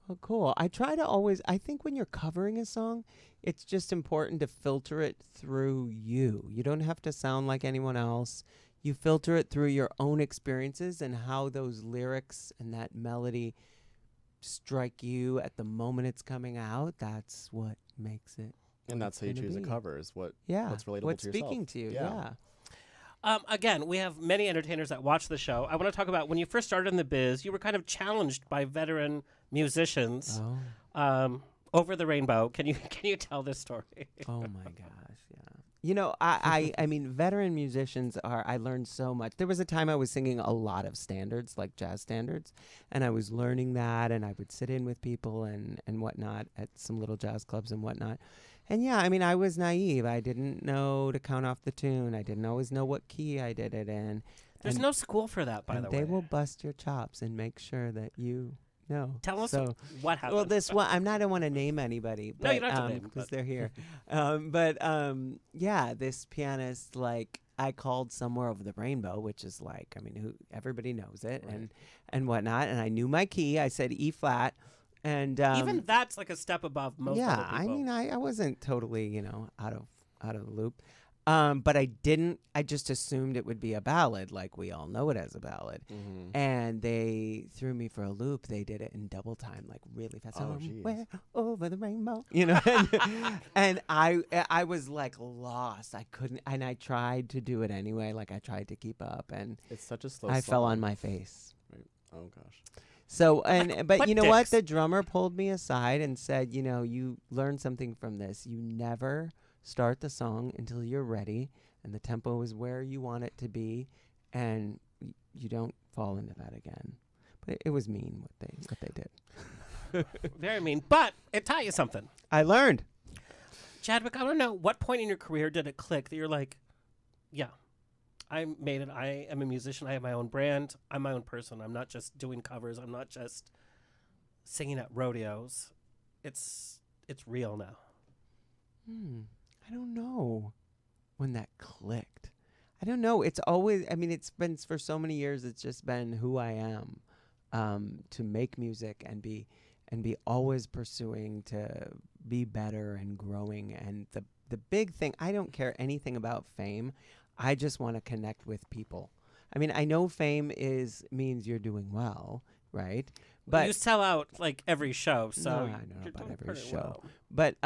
Well, cool. I try to always, I think when you're covering a song, it's just important to filter it through you. You don't have to sound like anyone else. You filter it through your own experiences and how those lyrics and that melody strike you at the moment it's coming out. That's what makes it. And that's how you gonna choose a be. cover is what's relatable what's to yourself. speaking to you. Yeah. Yeah. Again, we have many entertainers that watch the show. I want to talk about when you first started in the biz, you were kind of challenged by veteran musicians over the rainbow. Can you tell this story? Oh my gosh, yeah. You know, I mean, veteran musicians I learned so much. There was a time I was singing a lot of standards, like jazz standards, and I was learning that, and I would sit in with people and whatnot at some little jazz clubs and whatnot. And yeah, I mean, I was naive. I didn't know to count off the tune. I didn't always know what key I did it in. There's no school for that, by the way. They will bust your chops and make sure that you know. Tell us So, what happened. well, this one, I don't want to name anybody. But, No, you don't have to name, because but- they're here. Yeah, this pianist, like, I called Somewhere Over the Rainbow, which is like, I mean, everybody knows it and whatnot. And I knew my key. I said E flat. And even that's like a step above most yeah, other people. I mean, I wasn't totally, you know, out of the loop. But I just assumed it would be a ballad, like we all know it as a ballad. And they threw me for a loop. They did it in double time, like really fast. Oh, geez. Somewhere over the rainbow, you know. And I was like lost. I couldn't, and I tried to do it anyway. Like I tried to keep up, and It's such a slow. I fell song. on my face. Right. Oh gosh. So, but what you know what? dicks? The drummer pulled me aside and said, you know, you learn something from this. You never start the song until you're ready and the tempo is where you want it to be, and you don't fall into that again. But it was mean what they did. Very mean. But it taught you something. I learned. Chadwick, I don't know, what point in your career did it click that you're like, yeah, I made it. I am a musician. I have my own brand. I'm my own person. I'm not just doing covers. I'm not just singing at rodeos. It's real now. I don't know when that clicked. I don't know. It's always, I mean, it's been for so many years, it's just been who I am, to make music and be always pursuing to be better and growing. And the big thing, I don't care anything about fame. I just want to connect with people. I mean, I know fame means you're doing well, right? But you sell out like every show, so no, I know you're about doing every pretty show. well. But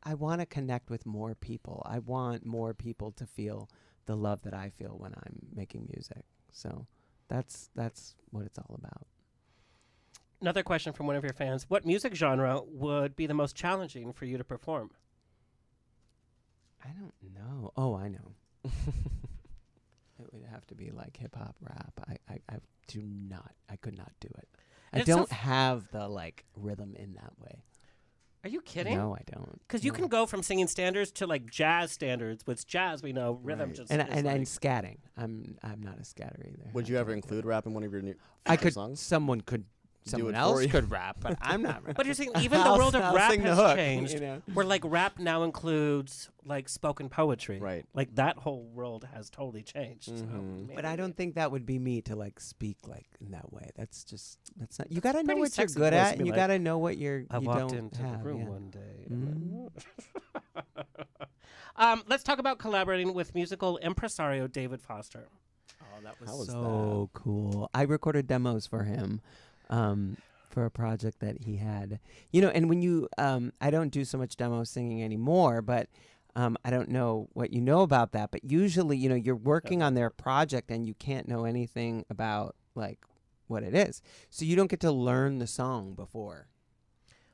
I want to connect with more people. I want more people to feel the love that I feel when I'm making music. So that's what it's all about. Another question from one of your fans. What music genre would be the most challenging for you to perform? I don't know. Oh, I know. It would have to be like hip hop, rap. I could not do it. And I it's so don't have the like rhythm in that way. Are you kidding? No, I don't. Because you No. can go from singing standards to like jazz standards. With jazz, we know rhythm Right. just And is and like, scatting. I'm not a scatter either. Would you ever include rap in one of your new I could. songs? Someone it else for you. could rap, but I'm not. But you're saying even the I'll- world of I'll rap sing the has hook, changed. you know? Where like rap now includes like spoken poetry. Right. Like that whole world has totally changed. So But I don't think that would be me to like speak like in that way. That's not. You got to know pretty what you're sexy good voice to at. be And you like, got to know what you I walked don't into have. the room yeah. one day. Mm. Let's talk about collaborating with musical impresario David Foster. Oh, that How was so cool. I recorded demos for him. For a project that he had, and when you, I don't do so much demo singing anymore, but I don't know what you know about that, but usually, you're working on their project and you can't know anything about like what it is. So you don't get to learn the song before.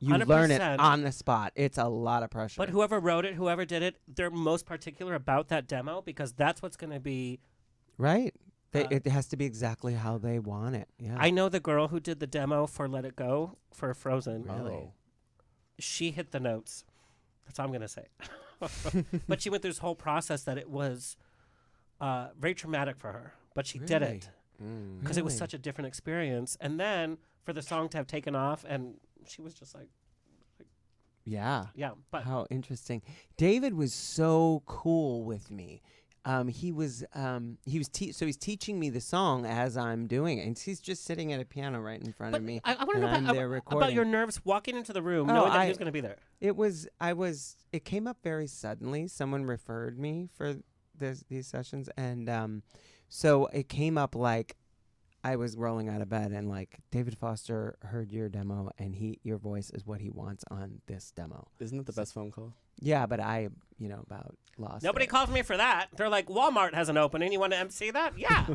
You learn it 100%. on the spot. It's a lot of pressure. But whoever wrote it, whoever did it, they're most particular about that demo because that's what's going to be. right. It has to be exactly how they want it. Yeah. I know the girl who did the demo for Let It Go for Frozen. Really? Oh. She hit the notes. That's all I'm going to say. But she went through this whole process that it was very traumatic for her. But she did Really? it because it was Really? such a different experience. And then for the song to have taken off, and she was just like, Yeah. yeah. But How interesting. David was so cool with me. He's teaching me the song as I'm doing it, and he's just sitting at a piano right in front but of me. I want to and know I'm there about recording. your nerves walking into the room, Oh, knowing that he was going to be there. It came up very suddenly. Someone referred me for these sessions, and so it came up like I was rolling out of bed, and like David Foster heard your demo, and your voice is what he wants on this demo. Isn't it the best phone call? Yeah, but I, about lost. Nobody it. calls me for that. They're like, Walmart has an opening. You want to MC that? Yeah.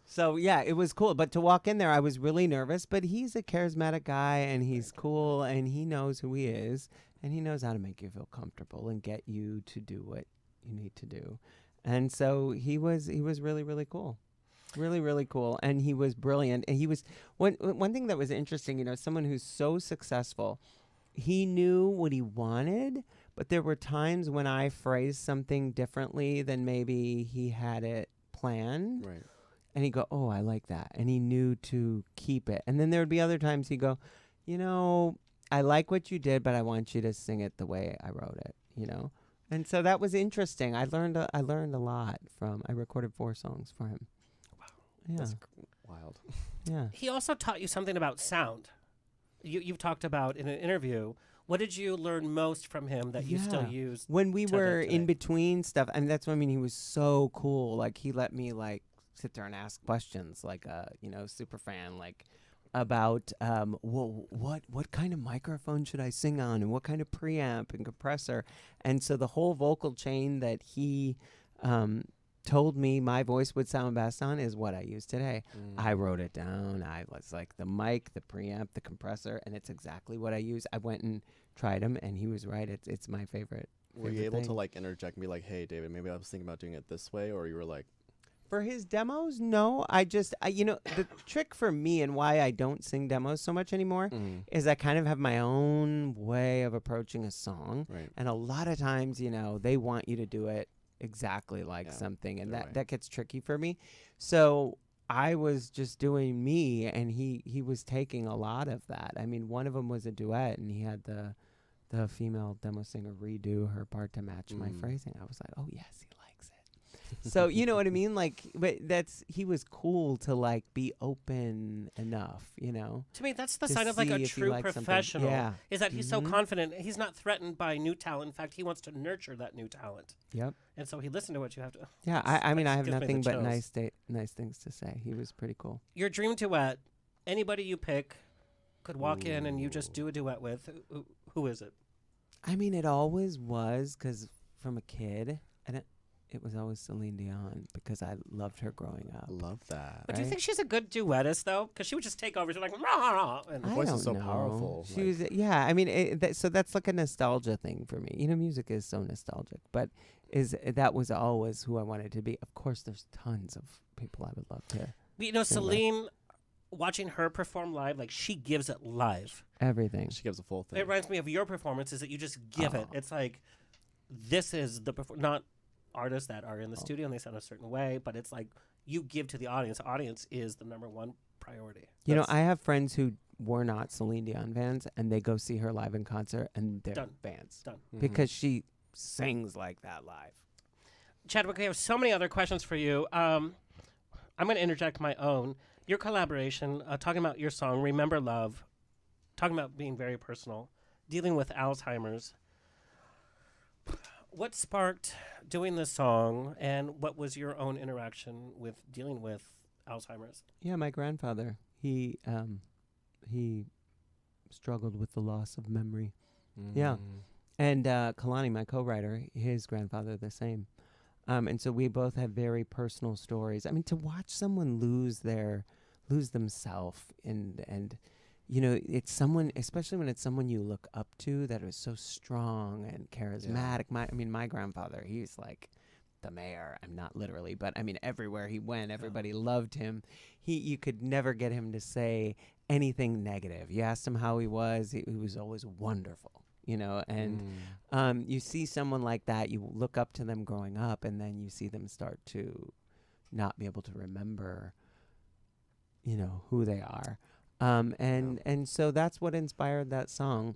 So yeah, it was cool. But to walk in there, I was really nervous. But he's a charismatic guy, and he's cool, and he knows who he is, and he knows how to make you feel comfortable and get you to do what you need to do. And so he was really, really cool. Really, really cool. And he was brilliant. And he was one thing that was interesting, someone who's so successful, he knew what he wanted, but there were times when I phrased something differently than maybe he had it planned. Right. And he'd go, oh, I like that. And he knew to keep it. And then there would be other times he'd go, I like what you did, but I want you to sing it the way I wrote it, And so that was interesting. I learned a lot I recorded 4 songs for him. Wow. Yeah. That's wild. Yeah. He also taught you something about sound. You've talked about in an interview. What did you learn most from him that you still use? When we to were today? in between stuff, and that's what I mean, he was so cool. Like he let me like sit there and ask questions like a super fan, like about what kind of microphone should I sing on, and what kind of preamp and compressor. And so the whole vocal chain that he told me my voice would sound best on is what I use today. I wrote it down. I was like the mic, the preamp, the compressor, and it's exactly what I use. I went and tried them, and he was right. It's my favorite. Were you favorite able to thing. like interject and be like, hey, David, maybe I was thinking about doing it this way, or you were like, For his demos, no. The trick for me and why I don't sing demos so much anymore is I kind of have my own way of approaching a song. Right. And a lot of times, they want you to do it exactly like something. And that gets tricky for me. So I was just doing me, and he was taking a lot of that. I mean, one of them was a duet, and he had the female demo singer redo her part to match my phrasing. I was like, oh, yes, he likes it. So, you know what I mean? Like, but he was cool to, like, be open enough, To me, that's the to sign of, like, see a if you true like something. professional. Yeah. Is that he's so confident. He's not threatened by new talent. In fact, he wants to nurture that new talent. Yep. And so he listened to what you have to. Yeah, I mean, I have gives me the nothing but chills. nice things to say. He was pretty cool. Your dream duet, anybody you pick could walk in and you just do a duet with. Who is it? I mean, it always was, because from a kid, it was always Celine Dion, because I loved her growing up. Love that. But do you think she's a good duettist, though? Because she would just take over. She's like, rah, rah, and Her I voice don't is so know. powerful. She was, I mean, so that's like a nostalgia thing for me. Music is so nostalgic, but that was always who I wanted to be. Of course, there's tons of people I would love to. Celine, watching her perform live, like, she gives it live. Everything. She gives a full thing. It reminds me of your performances that you just give it. It's like, this is the not artists that are in the studio and they sound a certain way, but it's like you give to the audience. The audience is the number one priority. I have friends who were not Celine Dion fans, and they go see her live in concert, and they're fans. Done. Because she sings like that live. Chadwick, we have so many other questions for you. I'm going to interject my own. Your collaboration, talking about your song, Remember Love, talking about being very personal, dealing with Alzheimer's. What sparked doing this song, and what was your own interaction with dealing with Alzheimer's? Yeah, my grandfather, he struggled with the loss of memory. Yeah. And Kalani, my co-writer, his grandfather, the same. And so we both have very personal stories. I mean, to watch someone lose themselves and it's someone, especially when it's someone you look up to that is so strong and charismatic. Yeah. My grandfather, he's like the mayor. I'm not literally, but I mean, everywhere he went, everybody loved him. You could never get him to say anything negative. You asked him how he was. He was always wonderful. And you see someone like that, you look up to them growing up, and then you see them start to not be able to remember, who they are. And so that's what inspired that song.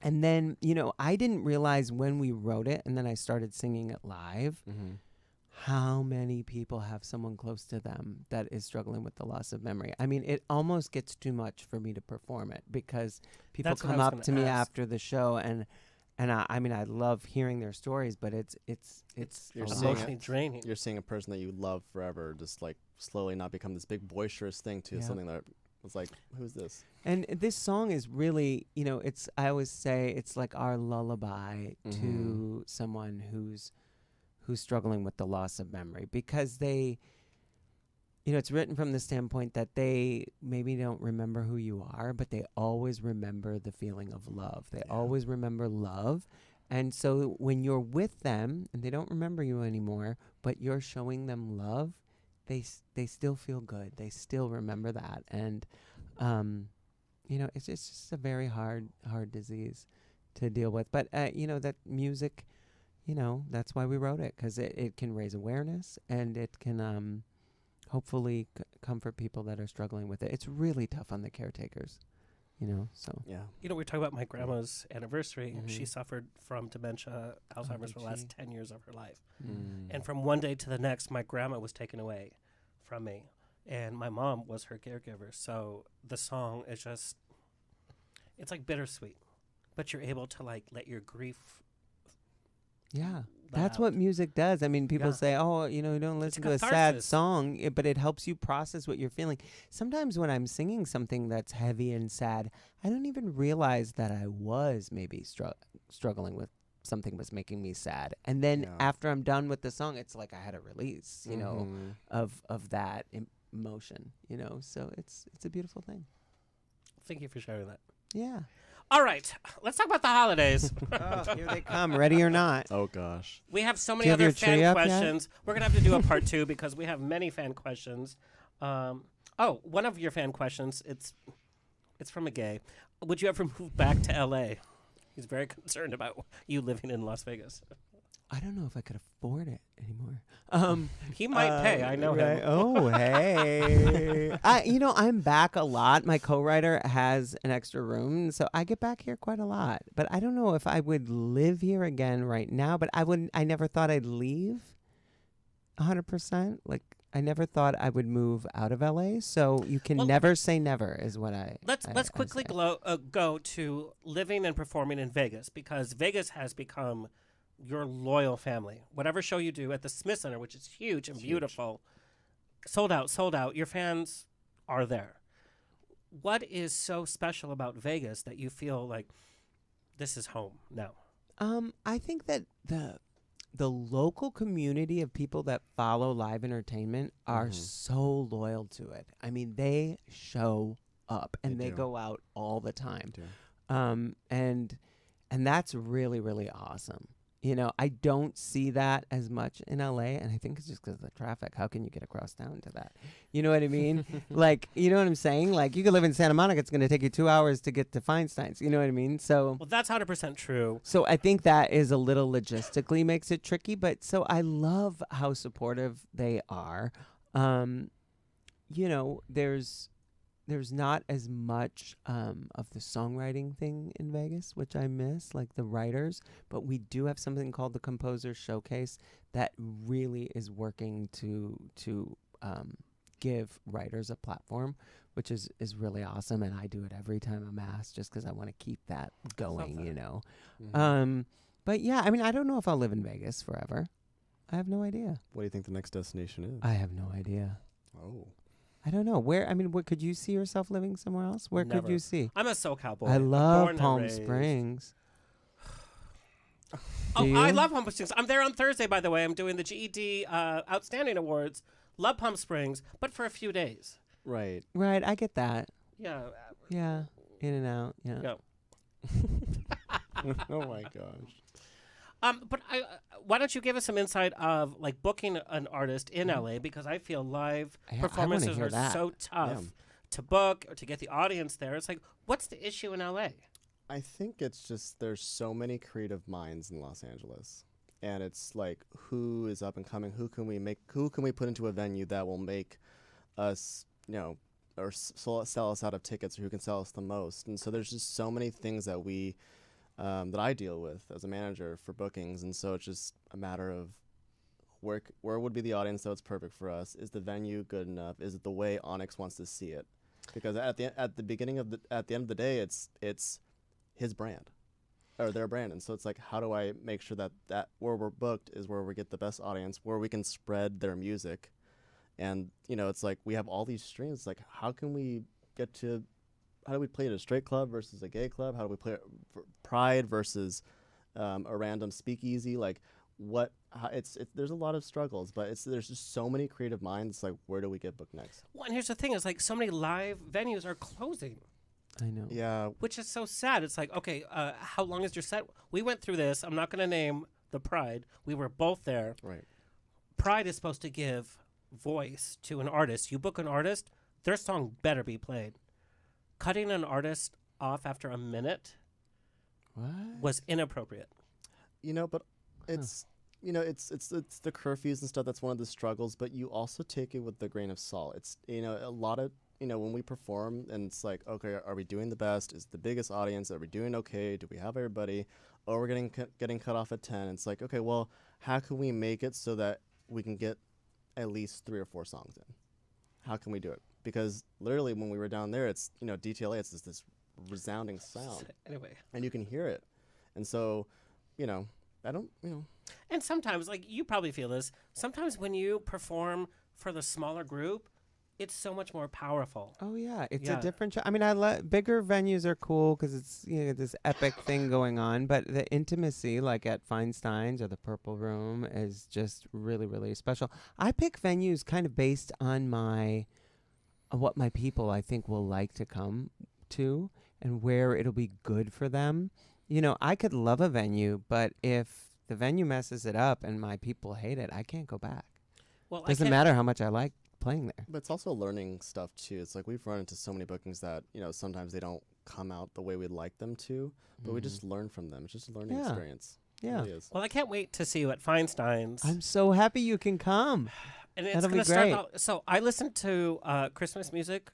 And then, I didn't realize when we wrote it and then I started singing it live, how many people have someone close to them that is struggling with the loss of memory. I mean, it almost gets too much for me to perform it, because people come up to me after the show, and I love hearing their stories, but it's emotionally draining. You're seeing a person that you love forever just like slowly not become this big boisterous thing to something that was like, who's this? And this song is really, I always say it's like our lullaby to someone who's struggling with the loss of memory, because they, it's written from the standpoint that they maybe don't remember who you are, but they always remember the feeling of love. They always remember love. And so when you're with them and they don't remember you anymore, but you're showing them love, they still feel good. They still remember that. And, it's just a very hard disease to deal with. But, that music, that's why we wrote it, because it can raise awareness, and it can hopefully comfort people that are struggling with it. It's really tough on the caretakers, so. Yeah. We're talking about my grandma's anniversary. She suffered from dementia, Alzheimer's, for the last 10 years of her life. And from one day to the next, my grandma was taken away from me, and my mom was her caregiver. So the song is just, it's like bittersweet, but you're able to like let your grief. Yeah, that's what music does. I mean, people say, oh, you don't listen to a sad song, but it helps you process what you're feeling. Sometimes when I'm singing something that's heavy and sad, I don't even realize that I was maybe struggling with something was making me sad. And then after I'm done with the song, it's like I had a release, of that emotion, so it's a beautiful thing. Thank you for sharing that. Yeah. All right, let's talk about the holidays. Oh, here they come, ready or not. Oh gosh. We have so Do many you have other your tree fan up yet? questions. We're going to have to do a part 2 because we have many fan questions. One of your fan questions, it's from a gay. Would you ever move back to L.A.? He's very concerned about you living in Las Vegas. I don't know if I could afford it anymore. He might pay. I know him. Oh, hey. I'm back a lot. My co-writer has an extra room, so I get back here quite a lot. But I don't know if I would live here again right now. But I never thought I'd leave 100%. Like, I never thought I would move out of LA. So you can never say never is what I Let's quickly go to living and performing in Vegas, because Vegas has become your loyal family. Whatever show you do at the Smith Center, which is huge and beautiful, sold out. Your fans are there. What is so special about Vegas that you feel like this is home now? I think that the local community of people that follow live entertainment are so loyal to it. I mean, they show up and they go out all the time. And that's really, really awesome. I don't see that as much in LA, and I think it's just because of the traffic. How can you get across town to that? You know what I mean? Like, you know what I'm saying? Like, you could live in Santa Monica, it's going to take you 2 hours to get to Feinstein's. You know what I mean? So, Well, that's 100% true. so I think that is a little logistically makes it tricky, but so I love how supportive they are. There's not as much of the songwriting thing in Vegas, which I miss, like the writers, but we do have something called the Composer Showcase that really is working to give writers a platform, which is really awesome, and I do it every time I'm asked just because I want to keep that going, But yeah, I mean, I don't know if I'll live in Vegas forever. I have no idea. What do you think the next destination is? I have no idea. Oh. I don't know. Where could you see yourself living somewhere else? Where could Never. you see? I'm a SoCal boy. I I'm love born and Palm raised. Springs. Oh, Do I you? love Palm Springs. I'm there on Thursday, by the way. I'm doing the GED Outstanding Awards. Love Palm Springs, but for a few days. Right. Right, I get that. Yeah. Yeah, in and out. Yeah. Yeah. Oh my gosh. But why don't you give us some insight of like booking an artist in LA, because I feel live I wanna performances hear are that. so tough Yeah. to book or to get the audience there. It's like, what's the issue in LA? I think it's just there's so many creative minds in Los Angeles, and it's like, who is up and coming? Who can we put into a venue that will make us, or sell us out of tickets, or who can sell us the most? And so there's just so many things that that I deal with as a manager for bookings, and so it's just a matter of where would be the audience that's perfect for us? Is the venue good enough? Is it the way Onyx wants to see it? Because at the end of the day, it's his brand or their brand, and so it's like, how do I make sure that where we're booked is where we get the best audience, where we can spread their music, and it's like we have all these streams. Like, how do we play at a straight club versus a gay club? How do we play it for Pride versus a random speakeasy? Like, there's a lot of struggles, but there's just so many creative minds. Like, where do we get booked next? Well, and here's the thing: is like so many live venues are closing, I know. Yeah, which is so sad. It's like, okay, how long is your set? We went through this. I'm not going to name the Pride. We were both there. right. Pride is supposed to give voice to an artist. You book an artist, their song better be played. Cutting an artist off after a minute What? was inappropriate. But it's it's the curfews and stuff. That's one of the struggles, but you also take it with the grain of salt. It's a lot of when we perform, and it's like, okay, are we doing the best? Is the biggest audience? Are we doing okay? Do we have everybody? Oh, we're getting cut off at 10. It's like, okay, well, how can we make it so that we can get at least 3 or 4 songs in? How can we do it? Because literally when we were down there, it's DTLA, it's just this resounding sound, Anyway. and you can hear it, and so I don't And sometimes, like, you probably feel this, sometimes when you perform for the smaller group, it's so much more powerful. Oh yeah, it's Yeah. a different. I mean, bigger venues are cool because it's this epic thing going on. But the intimacy, like at Feinstein's or the Purple Room, is just really, really special. I pick venues kind of based on what my people I think will like to come to, and where it'll be good for them. You know, I could love a venue, but if the venue messes it up and my people hate it, I can't go back. Well, Doesn't matter how much I like playing there. But it's also learning stuff too. It's like we've run into so many bookings that, you know, sometimes they don't come out the way we'd like them to, but we just learn from them. It's just a learning experience. It Yeah. really is. Well, I can't wait to see you at Feinstein's. I'm so happy you can come. And it's That'll going be to start great. out. So I listen to Christmas music.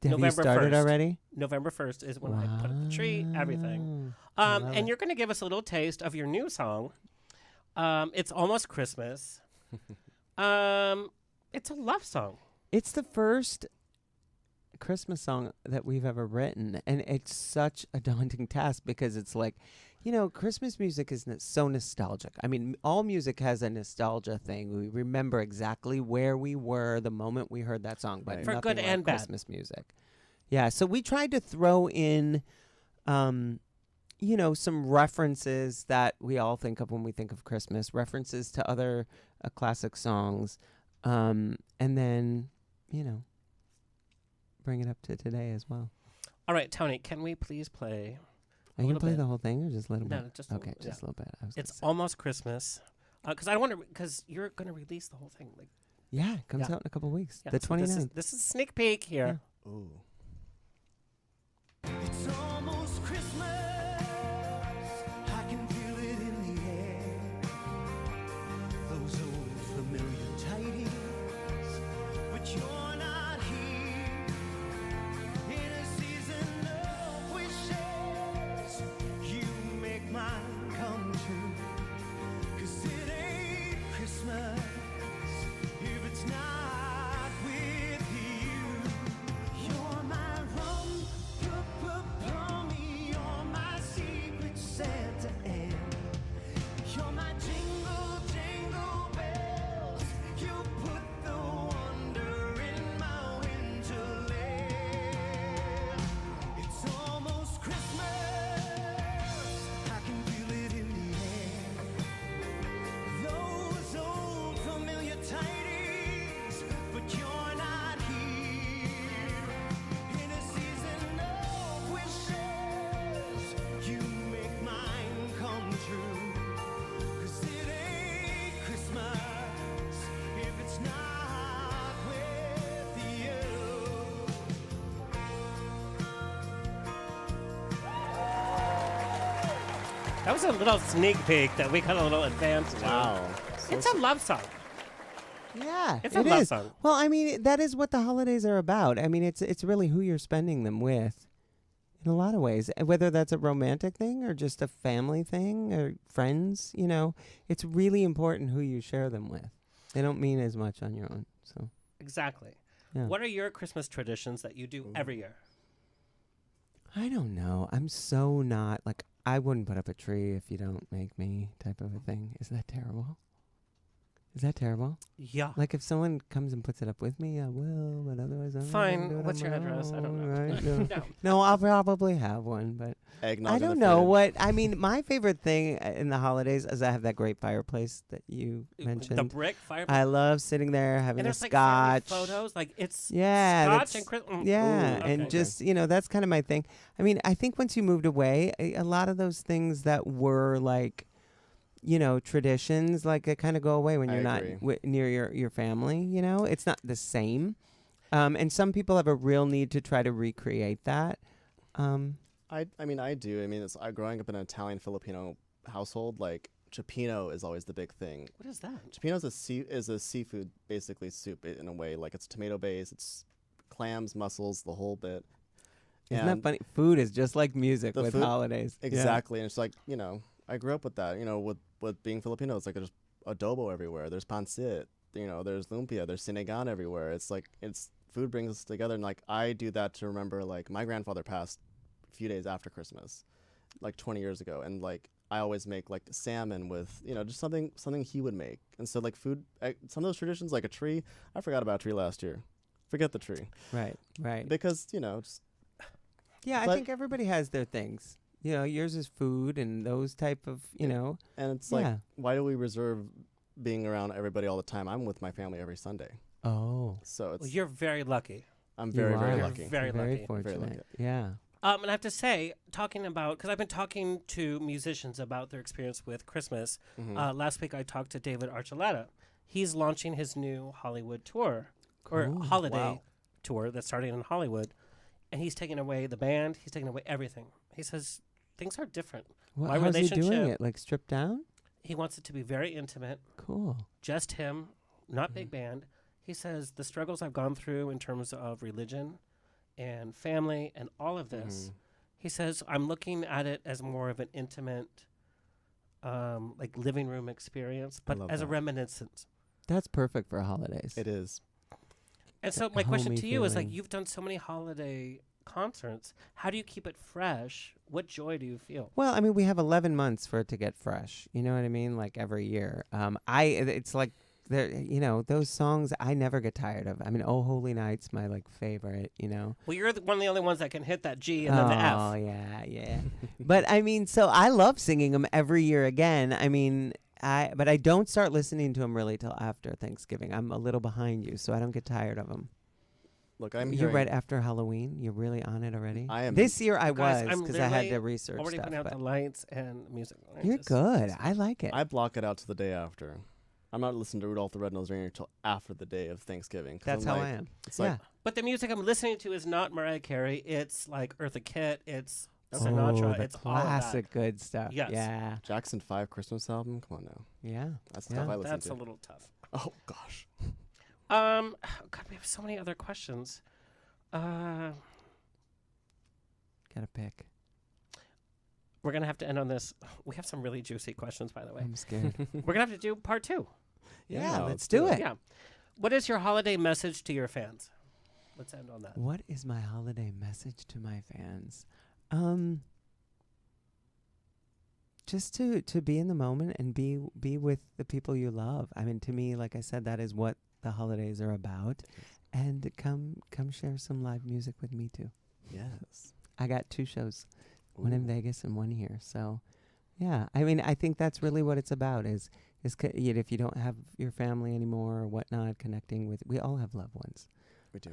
Have you November started 1st. already? November 1st is when I put up the tree, everything. Wow. love And it. you're going to give us a little taste of your new song. It's almost Christmas. It's a love song. It's the first Christmas song that we've ever written, and it's such a daunting task because it's like, you know, Christmas music is so nostalgic. I mean, all music has a nostalgia thing. We remember exactly where we were the moment we heard that song, but Right. For nothing good like and bad. Christmas music. Yeah, so we tried to throw in, you know, some references that we all think of when we think of Christmas, references to other classic songs, and then, you know, bring it up to today as well. All right, Tony, can we please play? Are you little gonna play bit. the whole thing or just a little No, bit? just a okay, little- just a little bit. I was It's gonna say. almost Christmas. Because I wonder, because you're going to release the whole thing. Like, Yeah, it comes Yeah. out in a couple weeks. yeah, The so 29th. this is a sneak peek here. Ooh. It's almost Christmas. I can feel it in the air. Those old familiar tidings, but you're not here. In a season of wishes, you make mine come true. 'Cause it ain't Christmas if it's not with you. You're my rum, you're my secret Santa, and you're my jingle, jingle bells. You put the wonder in my winterland. It's almost Christmas, I can feel it in the air. Those old familiar tidings, but you're not here. In a season of wishes, you make mine come true. 'Cause it ain't Christmas if it's not with you. That was a little sneak peek that we got a little advanced to. Wow. It's a love song. Yeah, It's a it love is. song. Well, I mean, that is what the holidays are about. I mean, it's really who you're spending them with, in a lot of ways. Whether that's a romantic thing or just a family thing or friends, you know, it's really important who you share them with. They don't mean as much on your own. So, Exactly. yeah. What are your Christmas traditions that you do every year? I don't know. I'm so not like I wouldn't put up a tree if you don't make me type of a thing. Is that terrible? Is that terrible? Yeah. Like if someone comes and puts it up with me, I will, but otherwise I'm Fine. gonna do it What's on your my address? I don't own, know. right? No. No. No, I'll probably have one, but Eggnog I in the don't know fridge. what. I mean, my favorite thing in the holidays is I have that great fireplace that you mentioned. The brick fireplace. I love sitting there having and a there's like family scotch. photos. Like it's Yeah, scotch that's- and Christmas. Yeah, okay. and just, you know, that's kind of my thing. I mean, I think once you moved away, a lot of those things that were like, you know, traditions, like they kind of go away when I you're not agree. near your family, you know? It's not the same. And some people have a real need to try to recreate that. I mean, I do. I mean, growing up in an Italian Filipino household, like cioppino is always the big thing. What is that? Cioppino is a seafood, basically soup in a way. Like it's tomato based, it's clams, mussels, the whole bit. Isn't that And funny? Food is just like music the with food- holidays. Yeah. Exactly, and it's like, you know, I grew up with that. You know, with being Filipino, it's like there's adobo everywhere. There's pancit. You know, there's lumpia. There's sinigang everywhere. It's like food brings us together, and like I do that to remember. Like my grandfather passed a few days after Christmas, like 20 years ago, and like I always make like salmon with, you know, just something he would make. And so like food, some of those traditions, like a tree. I forgot about a tree last year. Forget the tree Right, right. because, you know, just Yeah, I but- think everybody has their things. You know, yours is food and those type of, you know. and it's Yeah. like, why do we reserve being around everybody all the time? I'm with my family every Sunday. Oh. So it's Well, you're very lucky. I'm You very, are. very You're lucky. very lucky. fortunate. lucky. Yeah. And I have to say, talking about, because I've been talking to musicians about their experience with Christmas. Last week I talked to David Archuleta. He's launching his new Hollywood tour, or holiday tour that's starting in Hollywood. And he's taking away the band. He's taking away everything. He says things are different. Well, My how's he relationship, doing it? Like stripped down? he wants it to be very intimate, Cool. just him, not big band. He says the struggles I've gone through in terms of religion and family and all of this, he says I'm looking at it as more of an intimate, like living room experience, but as a reminiscence. That's perfect for holidays. It is. And so my question homey to you is, like, feeling. you've done so many holiday concerts. How do you keep it fresh? What joy do you feel? Well, I mean, we have 11 months for it to get fresh. You know what I mean? Like every year. It's like there. You know, those songs I never get tired of. I mean, "Oh Holy Night's" my like favorite. You know. Well, you're one of the only ones that can hit that G and then the F. Oh yeah. But I mean, so I love singing them every year again. I mean, but I don't start listening to them really till after Thanksgiving. I'm a little behind you, so I don't get tired of them. Look, I'm You're hearing, right after Halloween. You're really on it already. I am. This year I Guys, was I'm because I had literally to research already stuff. putting out but the lights and music. you're good. I like it. I block it out to the day after. I'm not listening to Rudolph the Red-Nosed Reindeer until after the day of Thanksgiving. 'cause That's I'm how like, I am. It's Yeah. like, But the music I'm listening to is not Mariah Carey. It's like Eartha Kitt. It's Oh, Sinatra. the It's all of that. classic good stuff. Yes. Yeah. Jackson 5 Christmas album? Come on now. Yeah. That's the stuff I listen That's to. a little tough. Oh, gosh. God, we have so many other questions. Gotta pick. We're gonna have to end on this. We have some really juicy questions, by the way. I'm scared. We're gonna have to do part 2. Yeah, let's do it. Yeah. What is your holiday message to your fans? Let's end on that. What is my holiday message to my fans? Just to be in the moment and be with the people you love. I mean, to me, like I said, that is what the holidays are about. And come share some live music with me too. Yes. I got 2 shows, one in Ooh. Vegas and one here. So, yeah, I mean, I think that's really what it's about. Is if you don't have your family anymore or whatnot, connecting with. We all have loved ones. We do.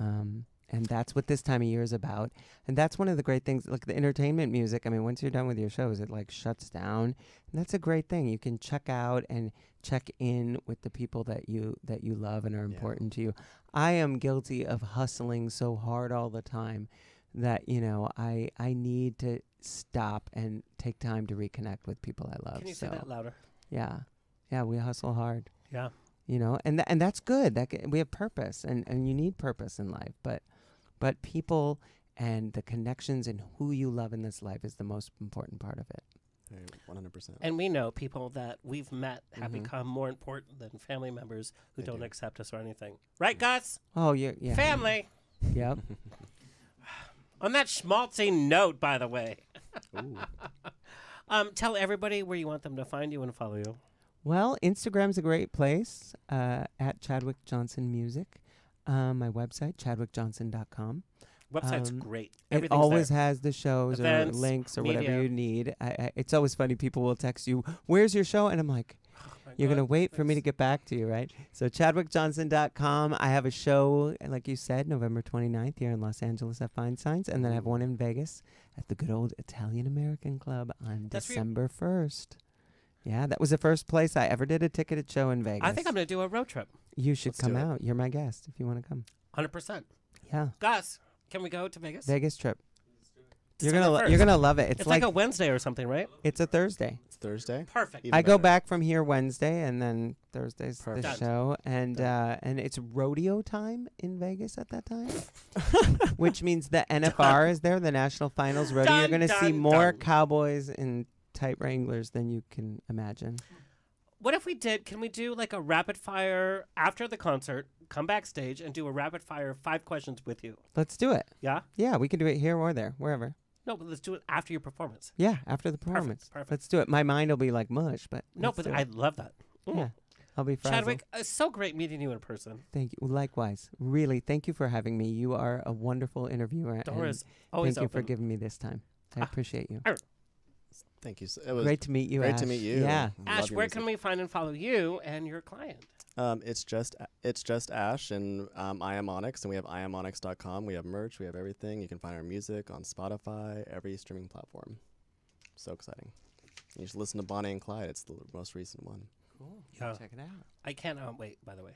And that's what this time of year is about. And that's one of the great things, like the entertainment music. I mean, once you're done with your shows, it like shuts down. And that's a great thing. You can check out and check in with the people that you love and are important to you. I am guilty of hustling so hard all the time that, you know, I need to stop and take time to reconnect with people I love. Can you say that louder? Yeah. Yeah, we hustle hard. Yeah. You know, and that's good. We have purpose, and you need purpose in life. But people and the connections and who you love in this life is the most important part of it. 100%. And we know people that we've met have become more important than family members who They don't do. accept us or anything. Right, Gus? Oh, yeah. Family. Yep. On that schmaltzy note, by the way, Ooh. tell everybody where you want them to find you and follow you. Well, Instagram's a great place, at Chadwick Johnson Music. My website, chadwickjohnson.com. Website's great. It Everything's always there. has the shows Events, or links or media. whatever you need. It's always funny. People will text you, "Where's your show?" And I'm like, My you're going to God, wait for me to thanks. get back to you, right? So chadwickjohnson.com. I have a show, like you said, November 29th here in Los Angeles at Feinstein's. And then I have one in Vegas at the good old Italian American Club on That's where you- December 1st. Yeah, that was the first place I ever did a ticketed show in Vegas. I think I'm going to do a road trip. You should Let's come do it. out. You're my guest if you want to come. 100%. Yeah, Gus, can we go to Vegas? Vegas trip. December You're 1st. gonna love it. It's like a Wednesday or something, right? it's a Thursday. It's Thursday. Perfect. Even I go better. back from here Wednesday, and then Thursday's the Perfect. show, and it's rodeo time in Vegas at that time, which means the NFR is there, the National Finals Rodeo. You're Dun, going to see dun, more dun. cowboys in tight Wranglers than you can imagine. What if we did, can we do like a rapid fire after the concert, come backstage and do a rapid fire 5 questions with you? Let's do it. Yeah? Yeah, we can do it here or there, wherever. No, but let's do it after your performance. Yeah, after the performance. perfect. Let's do it. My mind will be like mush, but No, let's but do it. I love that. Mm. Yeah, I'll be frazzled. Chadwick, it's so great meeting you in person. Thank you. Likewise. Really, thank you for having me. You are a wonderful interviewer. Door and is always thank you for open. giving me this time. I appreciate you. Thank you. It was Great to meet you, great Ash. to meet you. Yeah. I love Ash, your where music. can we find and follow you and your client? It's just Ash, and I am Onyx, and we have iamonix.com. We have merch, we have everything. You can find our music on Spotify, every streaming platform. So exciting! You should listen to Bonnie and Clyde. It's the most recent one. Cool. Yeah. Check it out. I can't wait. By the way,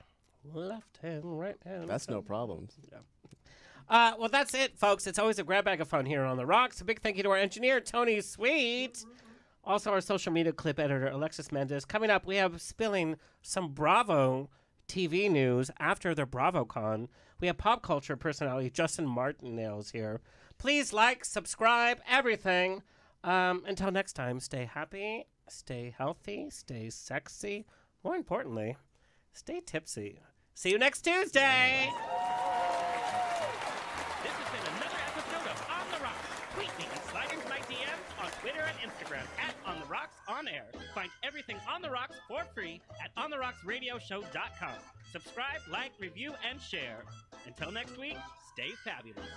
left hand, right hand. That's no problem. Yeah. Well, that's it, folks. It's always a grab bag of fun here on The Rocks. A big thank you to our engineer, Tony Sweet. Also, our social media clip editor, Alexis Mendez. Coming up, we have spilling some Bravo TV news after their BravoCon. We have pop culture personality Justin Martindale's here. Please like, subscribe, everything. Until next time, stay happy, stay healthy, stay sexy. More importantly, stay tipsy. See you next Tuesday. This has been another episode of On the Rocks. Tweet me and slide into my DMs on Twitter and Instagram at On the Rocks On Air. Find everything On the Rocks for free at OnTheRocksRadioshow.com. Subscribe, like, review, and share. Until next week, stay fabulous.